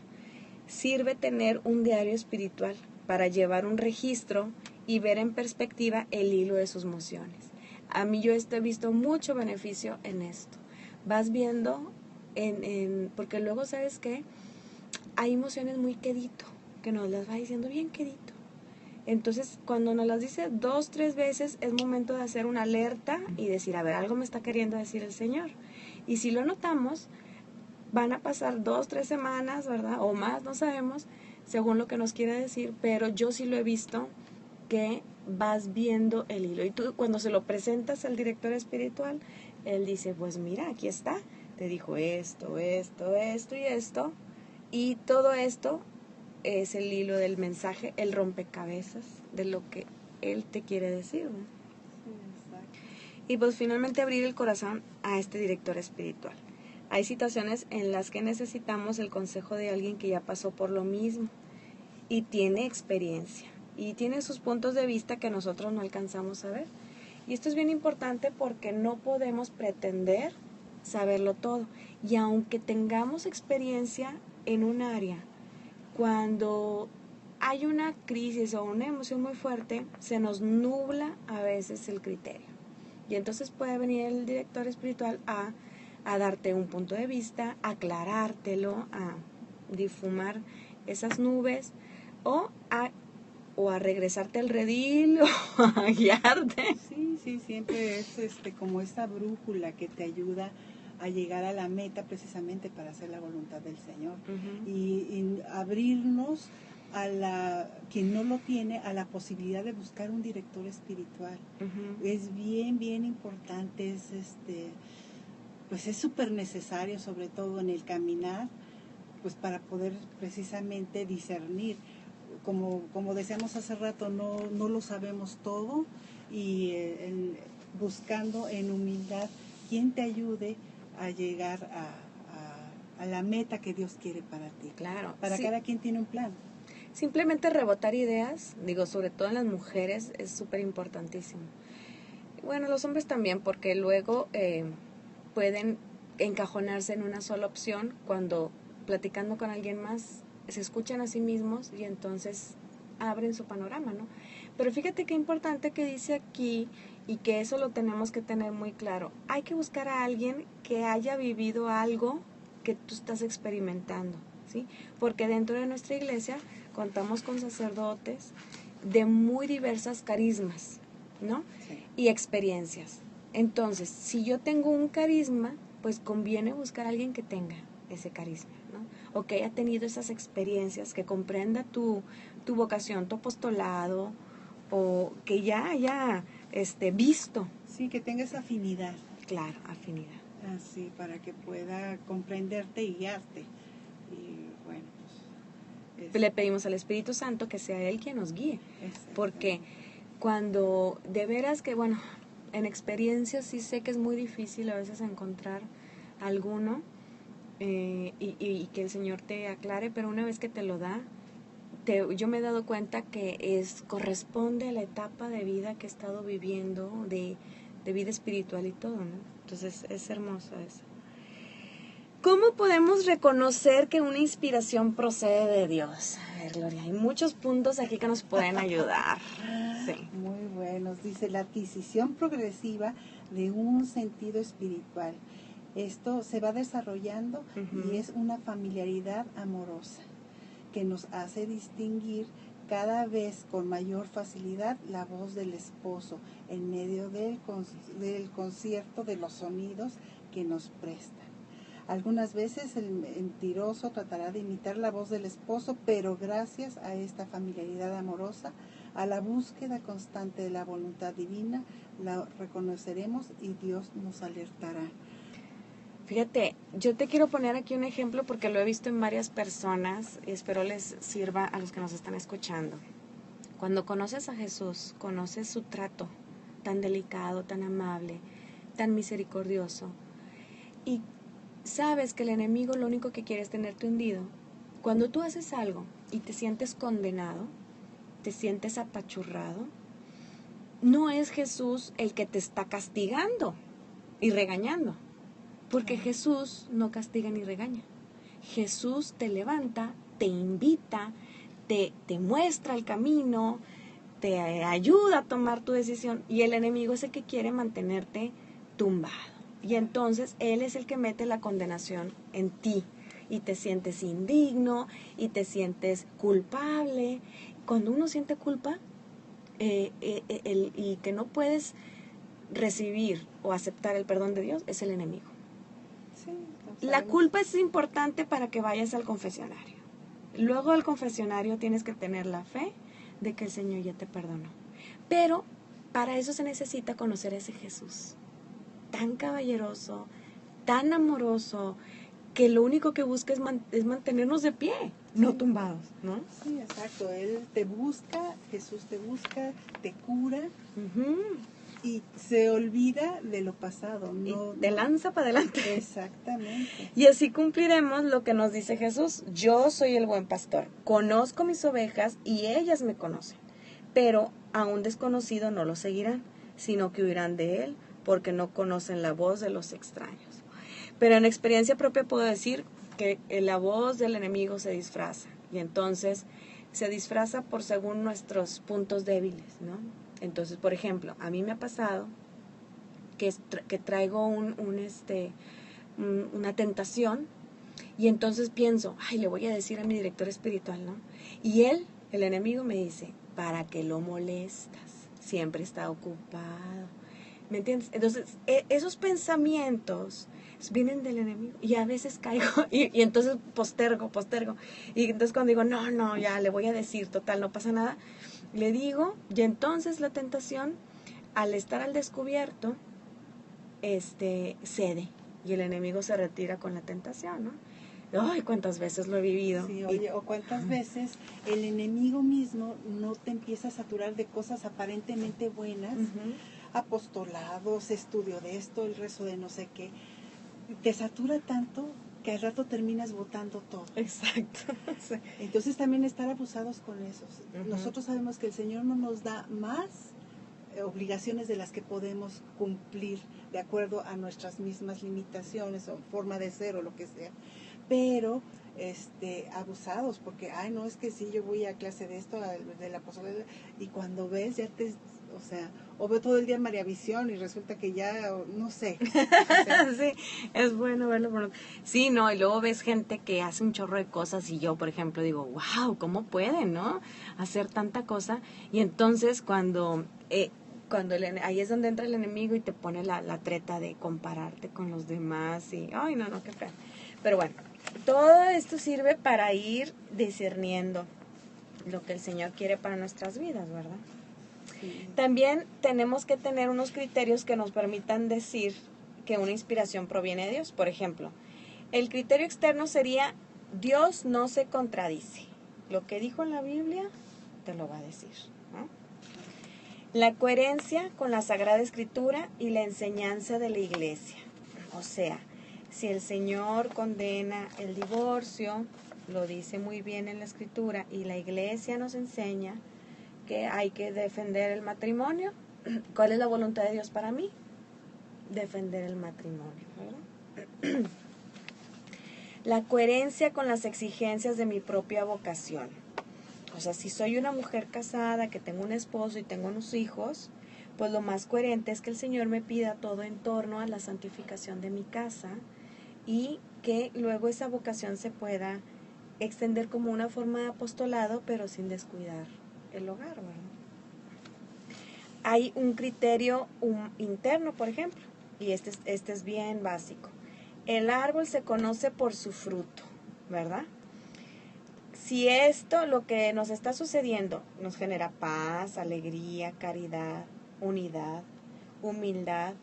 Sirve tener un diario espiritual para llevar un registro y ver en perspectiva el hilo de sus mociones. A mí yo he visto mucho beneficio en esto. Vas viendo, porque luego, ¿sabes qué? Hay emociones muy quedito, que nos las va diciendo bien quedito. Entonces, cuando nos las dice 2, 3 veces, es momento de hacer una alerta y decir: a ver, algo me está queriendo decir el Señor. Y si lo notamos, van a pasar 2, 3 semanas, ¿verdad? O más, no sabemos, según lo que nos quiere decir, pero yo sí lo he visto, que vas viendo el hilo. Y tú, cuando se lo presentas al director espiritual, él dice: pues mira, aquí está, te dijo esto y esto, y todo esto es el hilo del mensaje, el rompecabezas de lo que él te quiere decir, ¿no? Sí, y pues finalmente abrir el corazón a este director espiritual. Hay situaciones en las que necesitamos el consejo de alguien que ya pasó por lo mismo y tiene experiencia y tiene sus puntos de vista que nosotros no alcanzamos a ver. Y esto es bien importante porque no podemos pretender saberlo todo. Y aunque tengamos experiencia en un área, cuando hay una crisis o una emoción muy fuerte, se nos nubla a veces el criterio. Y entonces puede venir el director espiritual a darte un punto de vista, a aclarártelo, a difumar esas nubes, o a regresarte al redil, o a guiarte. Sí, siempre es como esta brújula que te ayuda a llegar a la meta, precisamente para hacer la voluntad del Señor. Uh-huh. Y abrirnos a quien no lo tiene, a la posibilidad de buscar un director espiritual. Uh-huh. Es bien importante, pues es súper necesario, sobre todo en el caminar, pues para poder precisamente discernir. Como decíamos hace rato, no lo sabemos todo, y buscando en humildad quien te ayude a llegar a la meta que Dios quiere para ti. Claro. Para sí. Cada quien tiene un plan. Simplemente rebotar ideas, sobre todo en las mujeres, es súper importantísimo. Bueno, los hombres también, porque luego pueden encajonarse en una sola opción cuando, platicando con alguien más, se escuchan a sí mismos y entonces abren su panorama, ¿no? Pero fíjate qué importante que dice aquí, y que eso lo tenemos que tener muy claro. Hay que buscar a alguien que haya vivido algo que tú estás experimentando, ¿sí? Porque dentro de nuestra iglesia contamos con sacerdotes de muy diversas carismas, ¿no? Sí. Y experiencias. Entonces, si yo tengo un carisma, pues conviene buscar a alguien que tenga ese carisma, ¿no? o que haya tenido esas experiencias, que comprenda tu vocación, tu apostolado, o que ya haya visto. Sí, que tenga esa afinidad. Claro, afinidad. Así, para que pueda comprenderte y guiarte. Y bueno, pues... Le pedimos al Espíritu Santo que sea Él quien nos guíe. Porque cuando de veras que, bueno, en experiencias sí sé que es muy difícil a veces encontrar alguno y que el Señor te aclare, pero una vez que te lo da, yo me he dado cuenta que corresponde a la etapa de vida que he estado viviendo, de vida espiritual y todo, ¿no? Entonces es hermoso eso. ¿Cómo podemos reconocer que una inspiración procede de Dios? A ver, Gloria, hay muchos puntos aquí que nos pueden ayudar. Sí. Muy buenos. Dice, la adquisición progresiva de un sentido espiritual. Esto se va desarrollando y es una familiaridad amorosa que nos hace distinguir cada vez con mayor facilidad la voz del esposo en medio del concierto de los sonidos que nos presta. Algunas veces el mentiroso tratará de imitar la voz del esposo, pero gracias a esta familiaridad amorosa, a la búsqueda constante de la voluntad divina, la reconoceremos y Dios nos alertará. Fíjate, yo te quiero poner aquí un ejemplo porque lo he visto en varias personas y espero les sirva a los que nos están escuchando. Cuando conoces a Jesús, conoces su trato tan delicado, tan amable, tan misericordioso, y sabes que el enemigo lo único que quiere es tenerte hundido. Cuando tú haces algo y te sientes condenado, te sientes apachurrado, no es Jesús el que te está castigando y regañando, porque Jesús no castiga ni regaña. Jesús te levanta, te invita, te muestra el camino, te ayuda a tomar tu decisión, y el enemigo es el que quiere mantenerte tumbado. Y entonces Él es el que mete la condenación en ti y te sientes indigno y te sientes culpable. Cuando uno siente culpa y que no puedes recibir o aceptar el perdón de Dios, es el enemigo. Sí, la culpa es importante para que vayas al confesionario. Luego del confesionario tienes que tener la fe de que el Señor ya te perdonó. Pero para eso se necesita conocer a ese Jesús tan caballeroso, tan amoroso, que lo único que busca es mantenernos de pie, no tumbados, ¿no? Sí, exacto. Él te busca, Jesús te busca, te cura y se olvida de lo pasado. No, y te lanza para adelante. Exactamente. Y así cumpliremos lo que nos dice Jesús. Yo soy el buen pastor, conozco mis ovejas y ellas me conocen, pero a un desconocido no lo seguirán, sino que huirán de él, porque no conocen la voz de los extraños. Pero en experiencia propia puedo decir que la voz del enemigo se disfraza, y entonces se disfraza por según nuestros puntos débiles, ¿no? Entonces, por ejemplo, a mí me ha pasado que traigo una tentación, y entonces pienso, ay, le voy a decir a mi director espiritual, ¿no? Y él, el enemigo, me dice, ¿para qué lo molestas? Siempre está ocupado. ¿Me entiendes? Entonces, esos pensamientos vienen del enemigo y a veces caigo y entonces postergo. Y entonces cuando digo, no, ya le voy a decir, total, no pasa nada, le digo, y entonces la tentación, al estar al descubierto, cede y el enemigo se retira con la tentación, ¿no? Ay, cuántas veces lo he vivido. Sí, oye, o cuántas veces el enemigo mismo no te empieza a saturar de cosas aparentemente buenas, apostolados, estudio de esto, el rezo de no sé qué, te satura tanto que al rato terminas botando todo. Exacto. Sí. Entonces también estar abusados con esos. Nosotros sabemos que el Señor no nos da más obligaciones de las que podemos cumplir de acuerdo a nuestras mismas limitaciones o forma de ser o lo que sea, pero abusados porque no, es que sí, yo voy a clase de esto, de la apostolado, y cuando ves ya o veo todo el día María Visión y resulta que ya, no sé. Sí, es bueno verlo. Sí, no, y luego ves gente que hace un chorro de cosas y yo, por ejemplo, digo, wow, ¿cómo pueden, no? Hacer tanta cosa. Y entonces cuando ahí es donde entra el enemigo y te pone la treta de compararte con los demás y, ay, no, qué feo. Pero bueno, todo esto sirve para ir discerniendo lo que el Señor quiere para nuestras vidas, ¿verdad? Sí. También tenemos que tener unos criterios que nos permitan decir que una inspiración proviene de Dios. Por ejemplo, el criterio externo sería: Dios no se contradice. Lo que dijo en la Biblia te lo va a decir, ¿no? La coherencia con la Sagrada Escritura y la enseñanza de la Iglesia. O sea, si el Señor condena el divorcio, lo dice muy bien en la Escritura, y la Iglesia nos enseña que hay que defender el matrimonio, ¿cuál es la voluntad de Dios para mí? Defender el matrimonio, ¿verdad? La coherencia con las exigencias de mi propia vocación. O sea, si soy una mujer casada, que tengo un esposo y tengo unos hijos, pues lo más coherente es que el Señor me pida todo en torno a la santificación de mi casa y que luego esa vocación se pueda extender como una forma de apostolado, pero sin descuidar el hogar, ¿verdad? Hay un criterio interno, por ejemplo, y este es bien básico. El árbol se conoce por su fruto, ¿verdad? Si esto, lo que nos está sucediendo, nos genera paz, alegría, caridad, unidad, humildad,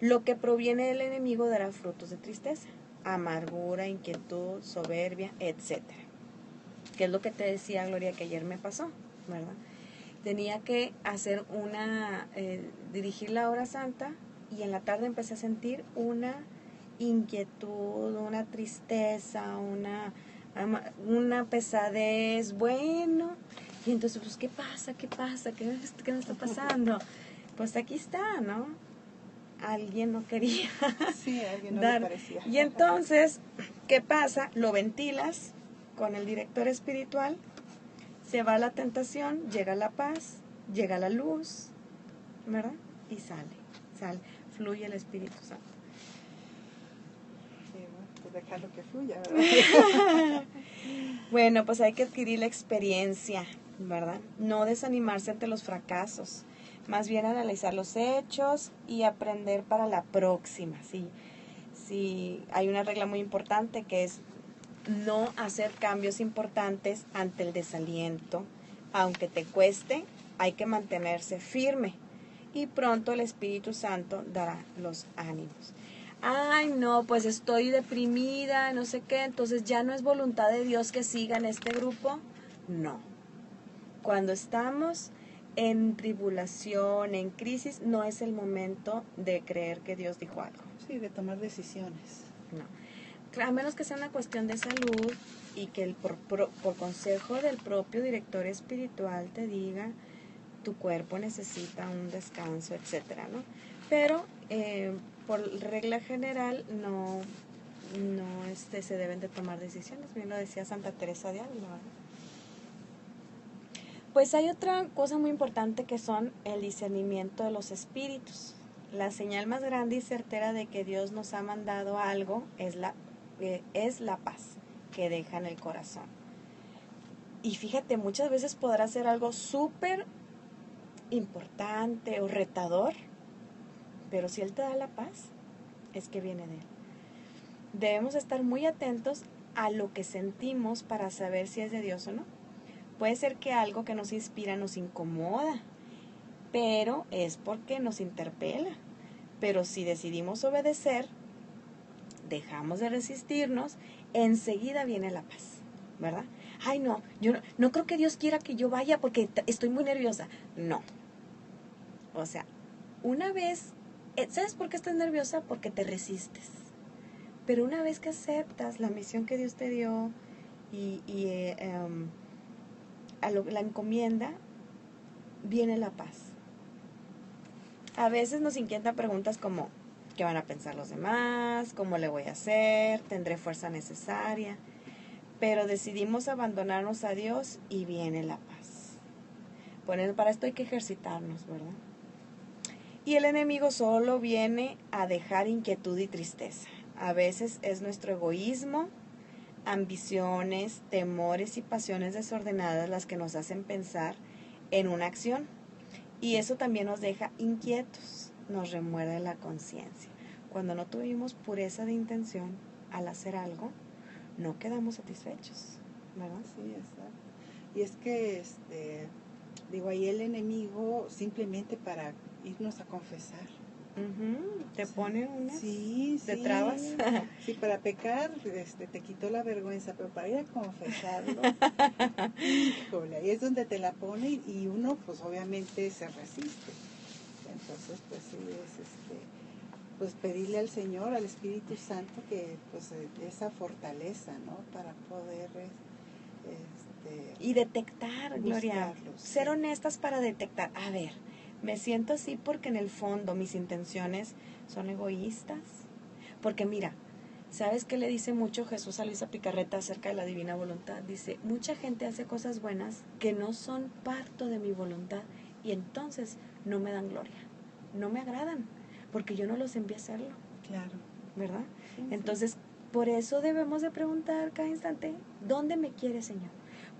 lo que proviene del enemigo dará frutos de tristeza, amargura, inquietud, soberbia, etc. Que es lo que te decía, Gloria, que ayer me pasó, ¿verdad? Tenía que hacer dirigir la hora santa, y en la tarde empecé a sentir una inquietud, una tristeza, una pesadez, bueno, y entonces, pues, ¿qué pasa? ¿Qué me está pasando? Pues aquí está, ¿no? Alguien no quería Sí, a alguien no dar. le parecía. Y entonces, ¿qué pasa? Lo ventilas con el director espiritual, se va la tentación, llega la paz, llega la luz, ¿verdad? Y sale, fluye el Espíritu Santo. Sí, bueno, pues dejarlo que fluya, ¿verdad? Bueno, pues hay que adquirir la experiencia, ¿verdad? No desanimarse ante los fracasos, más bien analizar los hechos y aprender para la próxima, ¿sí? Sí, hay una regla muy importante que es no hacer cambios importantes ante el desaliento. Aunque te cueste, hay que mantenerse firme y pronto el Espíritu Santo dará los ánimos. Ay, no, pues estoy deprimida, no sé qué, entonces ya no es voluntad de Dios que siga en este grupo. No. Cuando estamos en tribulación, en crisis, no es el momento de creer que Dios dijo algo. Sí, de tomar decisiones. No. A menos que sea una cuestión de salud y que por consejo del propio director espiritual te diga tu cuerpo necesita un descanso, etcétera, ¿no? Pero por regla general no se deben de tomar decisiones. Bien lo decía Santa Teresa de Ávila, ¿verdad? Pues hay otra cosa muy importante que son el discernimiento de los espíritus. La señal más grande y certera de que Dios nos ha mandado algo es la paz que deja en el corazón. Y fíjate, muchas veces podrá ser algo súper importante o retador, pero si Él te da la paz, es que viene de Él. Debemos estar muy atentos a lo que sentimos para saber si es de Dios o no. Puede ser que algo que nos inspira nos incomoda, pero es porque nos interpela. Pero si decidimos obedecer, dejamos de resistirnos, enseguida viene la paz, ¿verdad? Ay, no, yo no creo que Dios quiera que yo vaya porque estoy muy nerviosa. No. O sea, una vez, ¿sabes por qué estás nerviosa? Porque te resistes. Pero una vez que aceptas la misión que Dios te dio y la encomienda, viene la paz. A veces nos inquietan preguntas como: ¿qué van a pensar los demás? ¿Cómo le voy a hacer? ¿Tendré fuerza necesaria? Pero decidimos abandonarnos a Dios y viene la paz. Bueno, para esto hay que ejercitarnos, ¿verdad? Y el enemigo solo viene a dejar inquietud y tristeza. A veces es nuestro egoísmo, ambiciones, temores y pasiones desordenadas las que nos hacen pensar en una acción. Y eso también nos deja inquietos, nos remuerde la conciencia. Cuando no tuvimos pureza de intención al hacer algo, no quedamos satisfechos, ¿verdad? Sí, exacto. Y es que, digo, ahí el enemigo simplemente para irnos a confesar. Te pone unas Sí, de sí, trabas. sí, para pecar, te quitó la vergüenza, pero para ir a confesarlo, híjole, ahí es donde te la pone y uno, pues obviamente se resiste. Entonces, pues sí, pues pedirle al Señor, al Espíritu Santo, que pues esa fortaleza, ¿no? Para poder, Y detectar, Gloria, buscarlos, ser sí. honestas para detectar, a ver, me siento así porque en el fondo mis intenciones son egoístas. Porque mira, ¿sabes qué le dice mucho Jesús a Luisa Picarreta acerca de la divina voluntad? Dice, mucha gente hace cosas buenas que no son parto de mi voluntad y entonces no me dan gloria, no me agradan, porque yo no los envié a hacerlo. Claro. ¿Verdad? Sí, entonces, por eso debemos de preguntar cada instante, ¿dónde me quiere, Señor?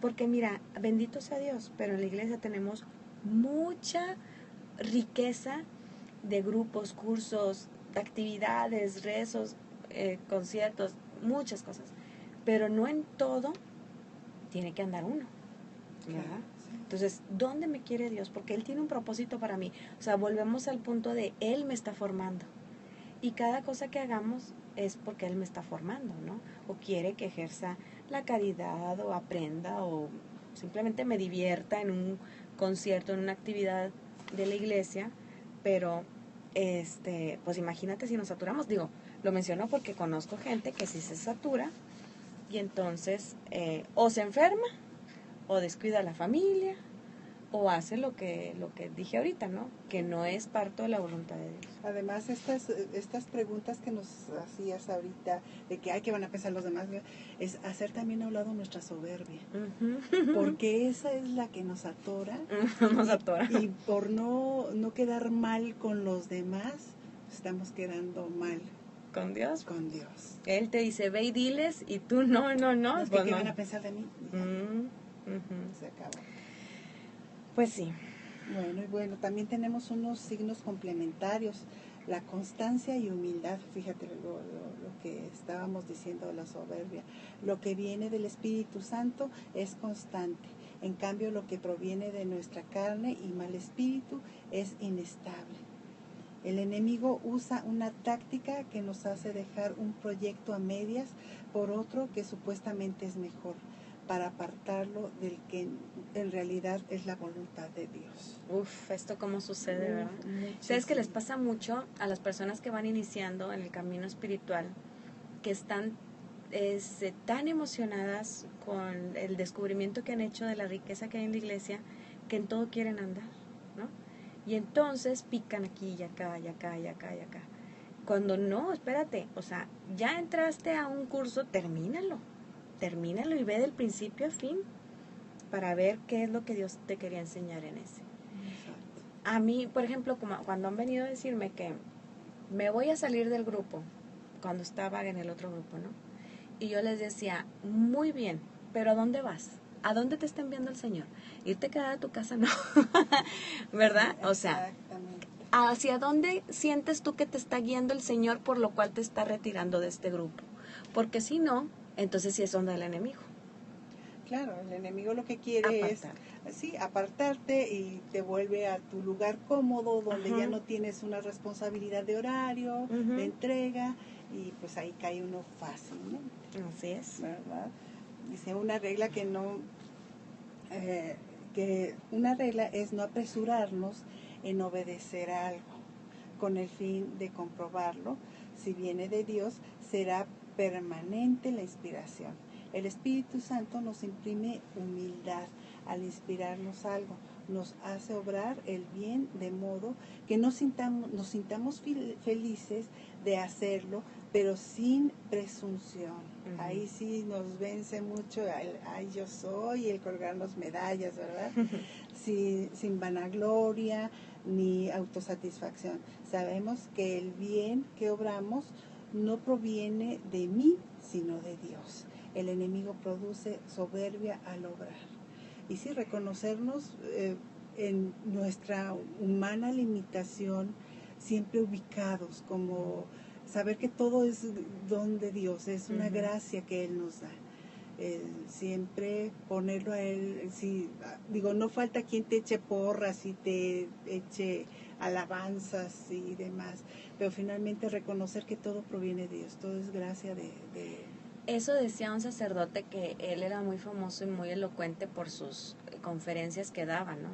Porque mira, bendito sea Dios, pero en la iglesia tenemos mucha riqueza de grupos, cursos, actividades, rezos, conciertos, muchas cosas. Pero no en todo tiene que andar uno, ¿verdad? Claro, sí. Entonces, ¿dónde me quiere Dios? Porque Él tiene un propósito para mí. O sea, volvemos al punto de Él me está formando. Y cada cosa que hagamos es porque Él me está formando, ¿no? O quiere que ejerza la caridad o aprenda o simplemente me divierta en un concierto, en una actividad de la iglesia, pero pues imagínate si nos saturamos. Digo, lo menciono porque conozco gente que sí se satura y entonces o se enferma o descuida a la familia o hace lo que dije ahorita, ¿no? Que no es parte de la voluntad de Dios. Además, estas preguntas que nos hacías ahorita, de que hay que van a pensar los demás, es hacer también a un lado nuestra soberbia. Porque esa es la que nos atora. Nos atora. Y por no quedar mal con los demás, estamos quedando mal con Dios. Con Dios. Él te dice, ve y diles, y tú no. No, es que ¿qué van a pensar de mí? Se acabó. Pues sí. Bueno, también tenemos unos signos complementarios, la constancia y humildad. Fíjate lo que estábamos diciendo de la soberbia. Lo que viene del Espíritu Santo es constante. En cambio, lo que proviene de nuestra carne y mal espíritu es inestable. El enemigo usa una táctica que nos hace dejar un proyecto a medias por otro que supuestamente es mejor, para apartarlo del que en realidad es la voluntad de Dios. Esto cómo sucede, ¿verdad? Muchísimo. ¿Sabes que les pasa mucho a las personas que van iniciando en el camino espiritual, que están tan emocionadas con el descubrimiento que han hecho de la riqueza que hay en la iglesia, que en todo quieren andar, ¿no? Y entonces pican aquí y acá, y acá, y acá, y acá. Cuando no, espérate, o sea, ya entraste a un curso, termínalo y ve del principio a fin para ver qué es lo que Dios te quería enseñar en ese. Exacto. A mí, por ejemplo, como cuando han venido a decirme que me voy a salir del grupo, cuando estaba en el otro grupo, ¿no? Y yo les decía, muy bien, pero ¿a dónde vas? ¿A dónde te está enviando el Señor? Irte a quedar a tu casa, no. ¿Verdad? Sí, o sea, ¿hacia dónde sientes tú que te está guiando el Señor por lo cual te está retirando de este grupo? Porque si no, entonces sí es onda del enemigo. Claro, el enemigo lo que quiere es apartarte y te vuelve a tu lugar cómodo, donde ya no tienes una responsabilidad de horario, de entrega, y pues ahí cae uno fácilmente. Así es. ¿Verdad? Dice una regla que una regla es no apresurarnos en obedecer a algo, con el fin de comprobarlo. Si viene de Dios, será permanente la inspiración. El Espíritu Santo nos imprime humildad al inspirarnos algo, nos hace obrar el bien de modo que nos sintamos felices de hacerlo, pero sin presunción. Ahí sí nos vence mucho ay yo soy, el colgarnos medallas, ¿verdad? sin vanagloria ni autosatisfacción. Sabemos que el bien que obramos no proviene de mí, sino de Dios. El enemigo produce soberbia al obrar. Y sí, reconocernos en nuestra humana limitación, siempre ubicados como saber que todo es don de Dios, es una gracia que Él nos da. Siempre ponerlo a Él, no falta quien te eche porras y te eche alabanzas y demás, pero finalmente reconocer que todo proviene de Dios, todo es gracia de Eso decía un sacerdote, que él era muy famoso y muy elocuente por sus conferencias que daba, ¿no?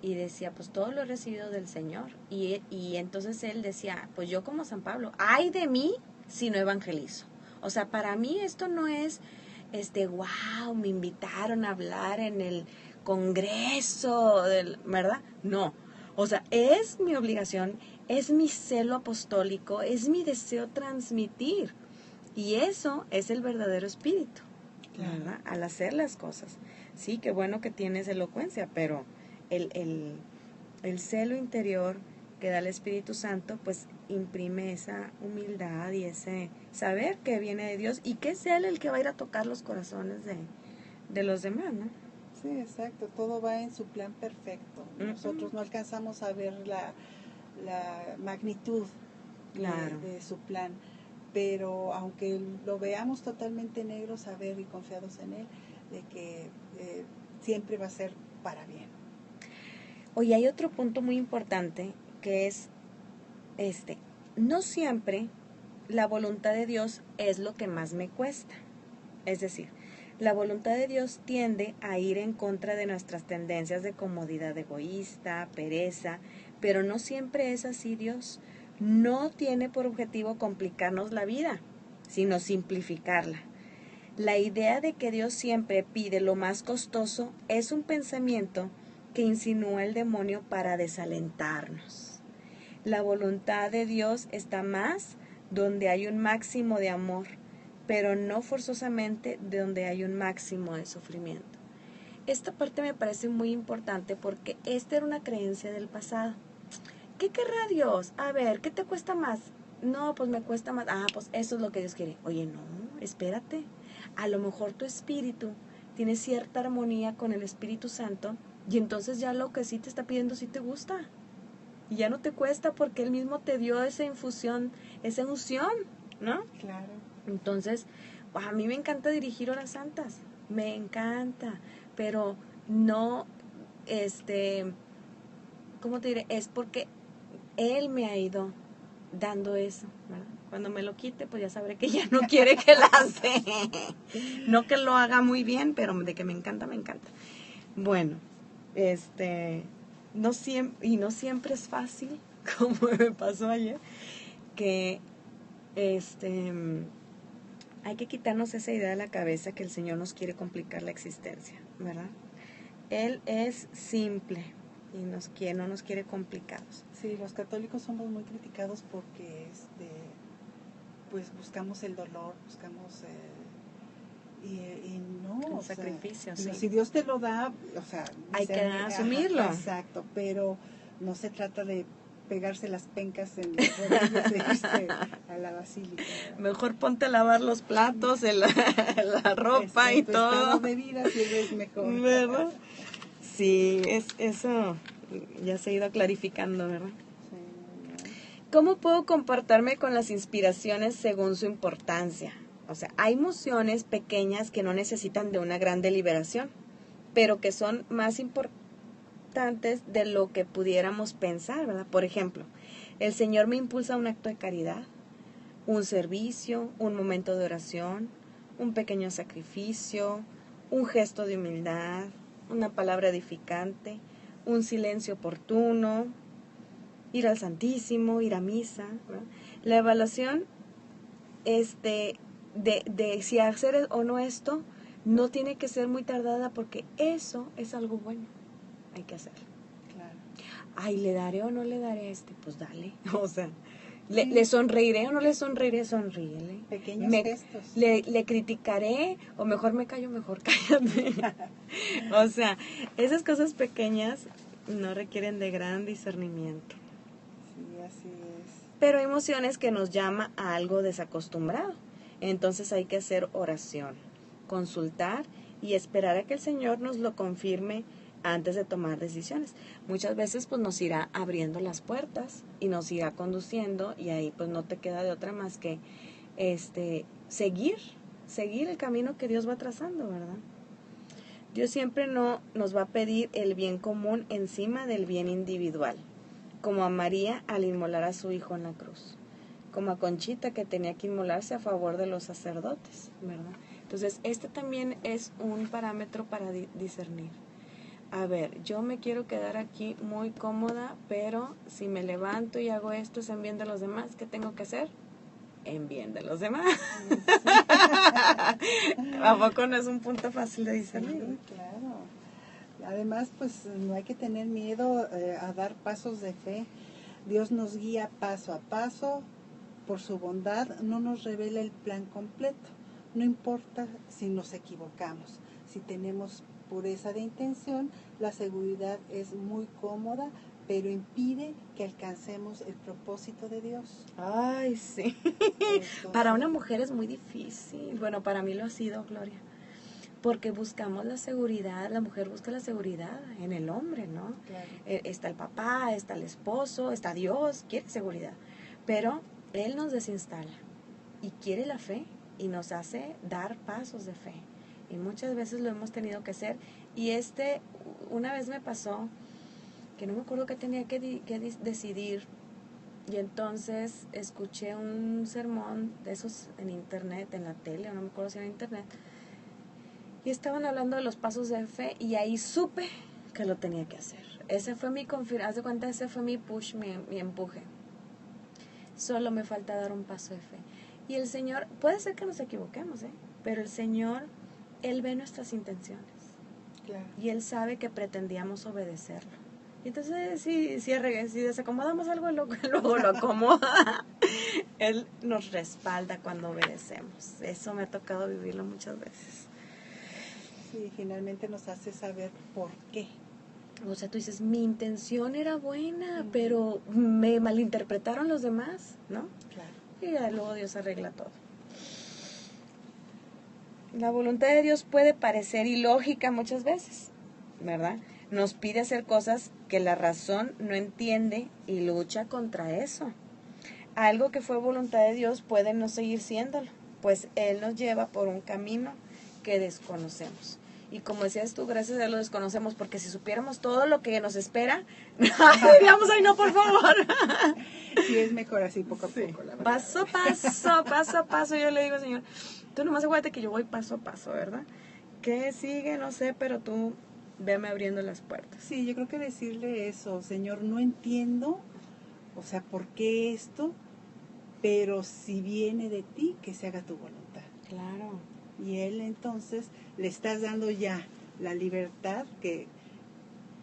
Y decía, pues todo lo he recibido del Señor. Y entonces él decía, pues yo como San Pablo, ay de mí si no evangelizo. O sea, para mí esto no es, wow, me invitaron a hablar en el congreso, ¿verdad? No. O sea, es mi obligación, es mi celo apostólico, es mi deseo transmitir. Y eso es el verdadero espíritu, ¿verdad? Al hacer las cosas. Sí, qué bueno que tienes elocuencia, pero el celo interior que da el Espíritu Santo, pues imprime esa humildad y ese saber que viene de Dios y que es Él el que va a ir a tocar los corazones de los demás, ¿no? Sí, exacto, todo va en su plan perfecto. Nosotros no alcanzamos a ver la magnitud de su plan, pero aunque lo veamos totalmente negro, saber y confiados en Él, de que siempre va a ser para bien. Oye, hay otro punto muy importante que es no siempre la voluntad de Dios es lo que más me cuesta. Es decir, la voluntad de Dios tiende a ir en contra de nuestras tendencias de comodidad egoísta, pereza, pero no siempre es así. Dios no tiene por objetivo complicarnos la vida, sino simplificarla. La idea de que Dios siempre pide lo más costoso es un pensamiento que insinúa el demonio para desalentarnos. La voluntad de Dios está más donde hay un máximo de amor, pero no forzosamente donde hay un máximo de sufrimiento. Esta parte me parece muy importante porque esta era una creencia del pasado. ¿Qué querrá Dios? A ver, ¿qué te cuesta más? No, pues me cuesta más. Ah, pues eso es lo que Dios quiere. Oye, no, espérate. A lo mejor tu espíritu tiene cierta armonía con el Espíritu Santo y entonces ya lo que sí te está pidiendo sí te gusta. Y ya no te cuesta porque Él mismo te dio esa infusión, esa unción, ¿no? Claro. Entonces, a mí me encanta dirigir horas santas, me encanta, pero no, ¿cómo te diré? Es porque Él me ha ido dando eso, ¿verdad? Cuando me lo quite, pues ya sabré que ya no quiere que la hace. No que lo haga muy bien, pero de que me encanta, me encanta. Bueno, no siempre es fácil, como me pasó ayer, que hay que quitarnos esa idea de la cabeza que el Señor nos quiere complicar la existencia, ¿verdad? Él es simple y no nos quiere complicados. Sí, los católicos somos muy criticados porque pues buscamos el dolor, buscamos y no, el sacrificio, sí. Si Dios te lo da, o sea, hay que asumirlo. Exacto, pero no se trata de pegarse las pencas en los rodillos de irse a la basílica. Mejor ponte a lavar los platos, la ropa y todo. Estado de vida siempre es mejor. ¿Verdad? Sí, eso ya se ha ido clarificando, ¿verdad? Sí. ¿Cómo puedo comportarme con las inspiraciones según su importancia? O sea, hay emociones pequeñas que no necesitan de una gran deliberación, pero que son más importantes de lo que pudiéramos pensar, ¿verdad? Por ejemplo, el Señor me impulsa a un acto de caridad, un servicio, un momento de oración, un pequeño sacrificio, un gesto de humildad, una palabra edificante, un silencio oportuno, ir al Santísimo, ir a misa, ¿verdad? La evaluación de si hacer o no esto no tiene que ser muy tardada porque eso es algo bueno, hay que hacerlo. Claro. Ay, ¿le daré o no le daré a este? Pues dale, o sea, ¿le sonreiré o no le sonreiré? Sonríele. Pequeños gestos. ¿Le criticaré o mejor me callo? Mejor cállate. O sea, esas cosas pequeñas no requieren de gran discernimiento. Sí, así es. Pero hay emociones que nos llama a algo desacostumbrado. Entonces hay que hacer oración, consultar y esperar a que el Señor nos lo confirme antes de tomar decisiones. Muchas veces pues nos irá abriendo las puertas y nos irá conduciendo, y ahí pues no te queda de otra más que seguir el camino que Dios va trazando, ¿verdad? Dios siempre no nos va a pedir el bien común encima del bien individual, como a María al inmolar a su hijo en la cruz, como a Conchita que tenía que inmolarse a favor de los sacerdotes, ¿verdad? Entonces, también es un parámetro para discernir. A ver, yo me quiero quedar aquí muy cómoda, pero si me levanto y hago esto es en bien de los demás, ¿qué tengo que hacer? En bien de los demás. ¿A poco no es un punto fácil de discernir? Sí, claro. Además, pues no hay que tener miedo a dar pasos de fe. Dios nos guía paso a paso. Por su bondad no nos revela el plan completo. No importa si nos equivocamos. Si tenemos pureza de intención, la seguridad es muy cómoda, pero impide que alcancemos el propósito de Dios. Ay, sí. Entonces, para una mujer es muy difícil. Bueno, para mí lo ha sido, Gloria. Porque buscamos la seguridad, la mujer busca la seguridad en el hombre, ¿no? Claro. Está el papá, está el esposo, está Dios, quiere seguridad. Pero Él nos desinstala y quiere la fe y nos hace dar pasos de fe. Y muchas veces lo hemos tenido que hacer. Y una vez me pasó que no me acuerdo qué tenía que decidir. Y entonces escuché un sermón de esos en internet, en la tele, o no me acuerdo si era en internet. Y estaban hablando de los pasos de fe y ahí supe que lo tenía que hacer. Ese fue mi confirmación, haz de cuenta, ese fue mi push, mi empuje. Solo me falta dar un paso de fe. Y el Señor, puede ser que nos equivoquemos, pero el Señor, Él ve nuestras intenciones. Claro. Y Él sabe que pretendíamos obedecerlo. Y entonces, si desacomodamos algo, luego lo acomoda. Él nos respalda cuando obedecemos. Eso me ha tocado vivirlo muchas veces. Sí, finalmente nos hace saber por qué. O sea, tú dices, mi intención era buena, pero me malinterpretaron los demás, ¿no? Claro. Y ya luego Dios arregla todo. La voluntad de Dios puede parecer ilógica muchas veces, ¿verdad? Nos pide hacer cosas que la razón no entiende y lucha contra eso. Algo que fue voluntad de Dios puede no seguir siéndolo, pues Él nos lleva por un camino que desconocemos. Y como decías tú, gracias a Dios lo desconocemos, porque si supiéramos todo lo que nos espera, diríamos, ay no, por favor. Sí, es mejor así, poco a poco, la verdad. Paso a paso, yo le digo, Señor, tú nomás acuérdate que yo voy paso a paso, ¿verdad? ¿Qué sigue? No sé, pero tú veme abriendo las puertas. Sí, yo creo que decirle eso, Señor, no entiendo, o sea, ¿por qué esto? Pero si viene de ti, que se haga tu voluntad. Claro. Y Él entonces le estás dando ya la libertad que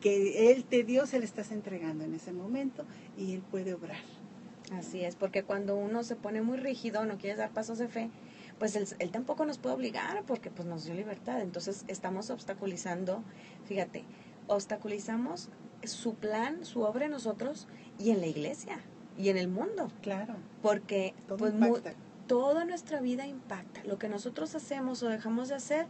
Él te dio, se le estás entregando en ese momento y Él puede obrar. Así es, porque cuando uno se pone muy rígido, no quiere dar pasos de fe, pues él tampoco nos puede obligar porque pues nos dio libertad. Entonces estamos obstaculizando, fíjate, obstaculizamos su plan, su obra en nosotros y en la iglesia y en el mundo. Claro. Porque todo pues impacta. Toda nuestra vida impacta. Lo que nosotros hacemos o dejamos de hacer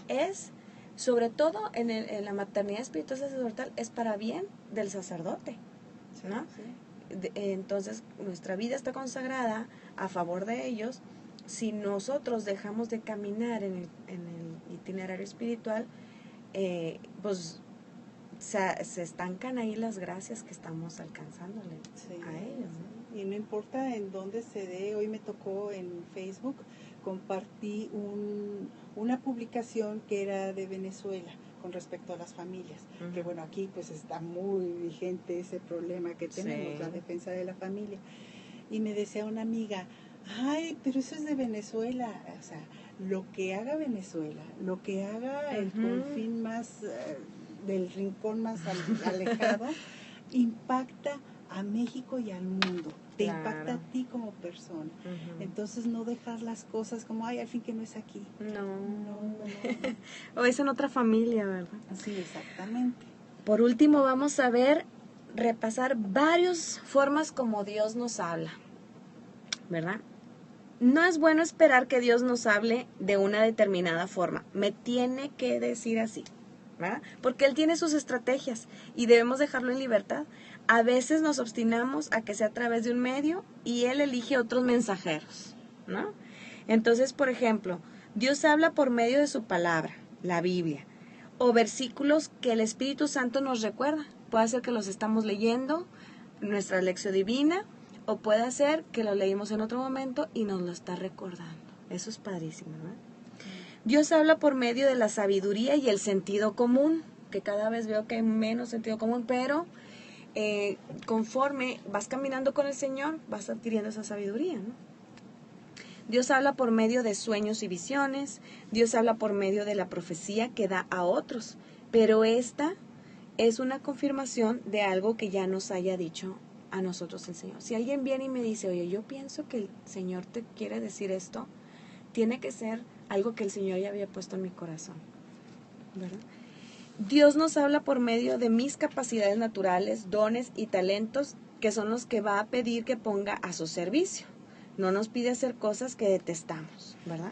es, sobre todo en la maternidad espiritual sacerdotal, es para bien del sacerdote, ¿no? Sí. Entonces, nuestra vida está consagrada a favor de ellos. Si nosotros dejamos de caminar en el itinerario espiritual, pues se estancan ahí las gracias que estamos alcanzándole a ellos, ¿no? Y no importa en dónde se dé, hoy me tocó en Facebook, compartí una publicación que era de Venezuela con respecto a las familias, que bueno, aquí pues está muy vigente ese problema que tenemos, la defensa de la familia. Y me decía una amiga, ay, pero eso es de Venezuela, o sea, lo que haga Venezuela, lo que haga el confín más, del rincón más alejado, impacta a México y al mundo, te impacta a ti como persona. Entonces no dejar las cosas como, ay, al fin que no es aquí. No. O es en otra familia, ¿verdad? Sí, exactamente. Por último, vamos a repasar varias formas como Dios nos habla, ¿verdad? No es bueno esperar que Dios nos hable de una determinada forma. Me tiene que decir así. ¿verdad? Porque Él tiene sus estrategias y debemos dejarlo en libertad. A veces nos obstinamos a que sea a través de un medio y Él elige otros mensajeros, ¿no? Entonces, por ejemplo, Dios habla por medio de su palabra, la Biblia, o versículos que el Espíritu Santo nos recuerda. Puede ser que los estamos leyendo, nuestra lección divina, o puede ser que lo leímos en otro momento y nos lo está recordando. Eso es padrísimo, ¿no? Dios habla por medio de la sabiduría y el sentido común, que cada vez veo que hay menos sentido común, pero conforme vas caminando con el Señor, vas adquiriendo esa sabiduría, ¿no? Dios habla por medio de sueños y visiones, Dios habla por medio de la profecía que da a otros, pero esta es una confirmación de algo que ya nos haya dicho a nosotros el Señor. Si alguien viene y me dice, oye, yo pienso que el Señor te quiere decir esto, tiene que ser algo que el Señor ya había puesto en mi corazón, ¿verdad? Dios nos habla por medio de mis capacidades naturales, dones y talentos, que son los que va a pedir que ponga a su servicio. No nos pide hacer cosas que detestamos, ¿verdad?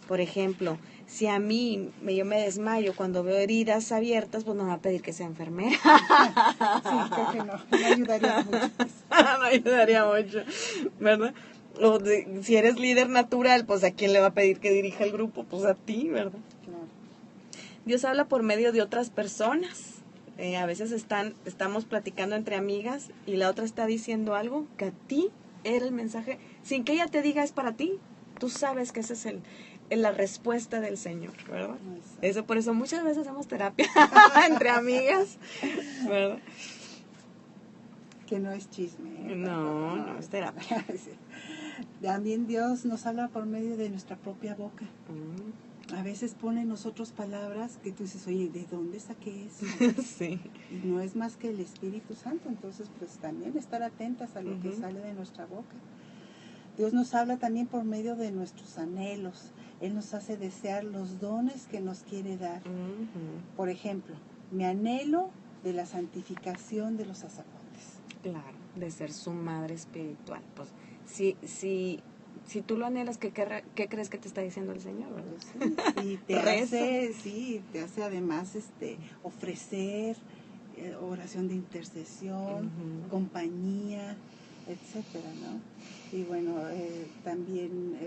Por ejemplo, si a mí yo me desmayo cuando veo heridas abiertas, pues no me va a pedir que sea enfermera. Sí, creo que no ayudaría mucho. No ayudaría mucho, ¿verdad? O si eres líder natural, pues ¿a quién le va a pedir que dirija el grupo? Pues a ti, ¿verdad? Claro. Dios habla por medio de otras personas. A veces estamos platicando entre amigas y la otra está diciendo algo que a ti era el mensaje, sin que ella te diga es para ti. Tú sabes que esa es la respuesta del Señor, ¿verdad? Eso, por eso muchas veces hacemos terapia entre amigas, ¿verdad? Que no es chisme. No es terapia. También Dios nos habla por medio de nuestra propia boca. A veces pone en nosotros palabras que tú dices, oye, ¿de dónde saqué eso? Sí. Y no es más que el Espíritu Santo, entonces pues también estar atentas a lo que sale de nuestra boca. Dios nos habla también por medio de nuestros anhelos. Él nos hace desear los dones que nos quiere dar. Por ejemplo, mi anhelo de la santificación de los sacerdotes. Claro, de ser su madre espiritual. Pues si tú lo anhelas, ¿qué crees que te está diciendo el Señor? ¿Verdad? Sí, y te hace además ofrecer oración de intercesión, compañía, etcétera, ¿no? Y bueno, también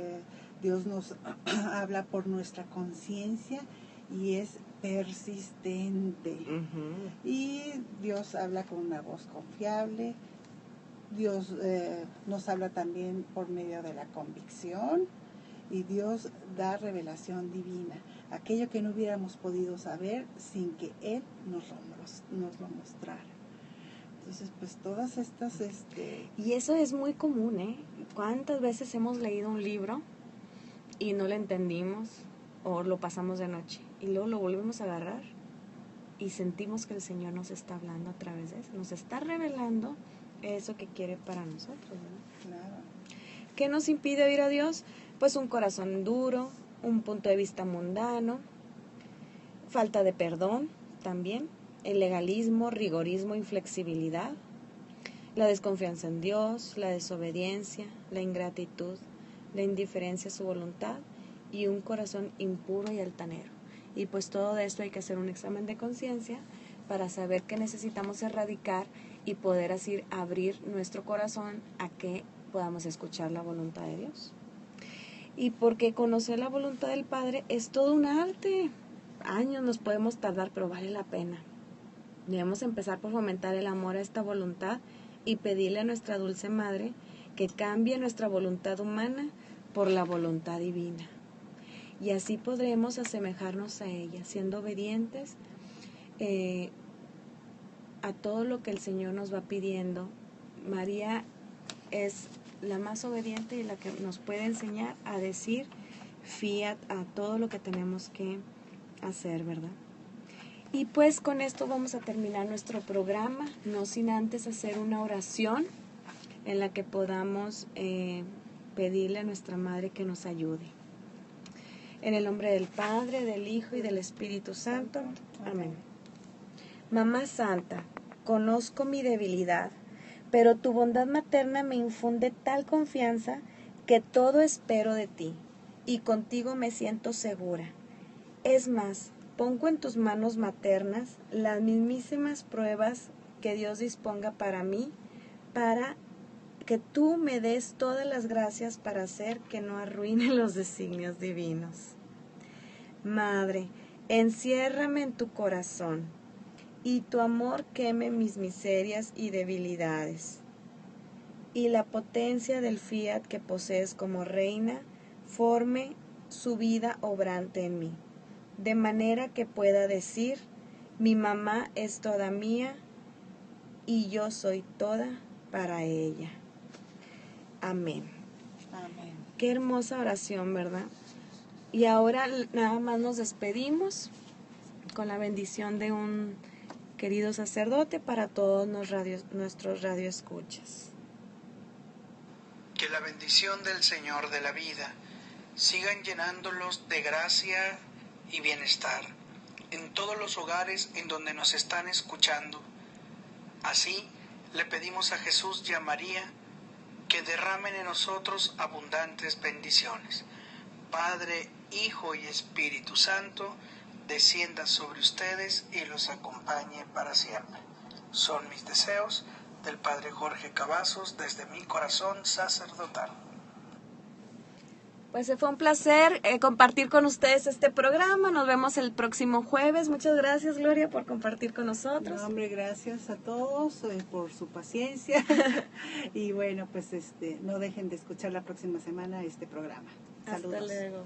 Dios nos habla por nuestra conciencia y es persistente. Y Dios habla con una voz confiable. Dios nos habla también por medio de la convicción y Dios da revelación divina, aquello que no hubiéramos podido saber sin que Él nos lo mostrara. Entonces, pues todas estas... Y eso es muy común, ¿eh? ¿Cuántas veces hemos leído un libro y no lo entendimos o lo pasamos de noche y luego lo volvemos a agarrar y sentimos que el Señor nos está hablando a través de eso, nos está revelando eso que quiere para nosotros, ¿verdad? Claro. ¿Qué nos impide oír a Dios? Pues un corazón duro, un punto de vista mundano, falta de perdón también, el legalismo, rigorismo, inflexibilidad, la desconfianza en Dios, la desobediencia, la ingratitud, la indiferencia a su voluntad y un corazón impuro y altanero. Y pues todo esto hay que hacer un examen de conciencia para saber qué necesitamos erradicar y poder así abrir nuestro corazón a que podamos escuchar la voluntad de Dios. Y porque conocer la voluntad del Padre es todo un arte. Años nos podemos tardar, pero vale la pena. Debemos empezar por fomentar el amor a esta voluntad y pedirle a nuestra dulce Madre que cambie nuestra voluntad humana por la voluntad divina. Y así podremos asemejarnos a ella, siendo obedientes a todo lo que el Señor nos va pidiendo. María es la más obediente y la que nos puede enseñar a decir fiat a todo lo que tenemos que hacer, ¿verdad? Y pues con esto vamos a terminar nuestro programa, no sin antes hacer una oración en la que podamos pedirle a nuestra Madre que nos ayude. En el nombre del Padre, del Hijo y del Espíritu Santo. Amén. Mamá Santa, conozco mi debilidad, pero tu bondad materna me infunde tal confianza que todo espero de ti y contigo me siento segura. Es más, pongo en tus manos maternas las mismísimas pruebas que Dios disponga para mí, para que tú me des todas las gracias para hacer que no arruine los designios divinos. Madre, enciérrame en tu corazón, y tu amor queme mis miserias y debilidades, y la potencia del fiat que posees como reina forme su vida obrante en mí, de manera que pueda decir, mi mamá es toda mía y yo soy toda para ella. Amén. Amén. Qué hermosa oración, ¿verdad? Y ahora nada más nos despedimos con la bendición de un querido sacerdote para todos nuestros radioescuchas. Que la bendición del Señor de la vida sigan llenándolos de gracia y bienestar en todos los hogares en donde nos están escuchando. Así le pedimos a Jesús y a María que derramen en nosotros abundantes bendiciones. Padre, Hijo y Espíritu Santo, descienda sobre ustedes y los acompañe para siempre. Son mis deseos del Padre Jorge Cavazos desde mi corazón sacerdotal. Pues fue un placer compartir con ustedes este programa. Nos vemos el próximo jueves. Muchas gracias, Gloria, por compartir con nosotros. No, hombre, gracias a todos por su paciencia. Y bueno, pues no dejen de escuchar la próxima semana este programa. Saludos. Hasta luego.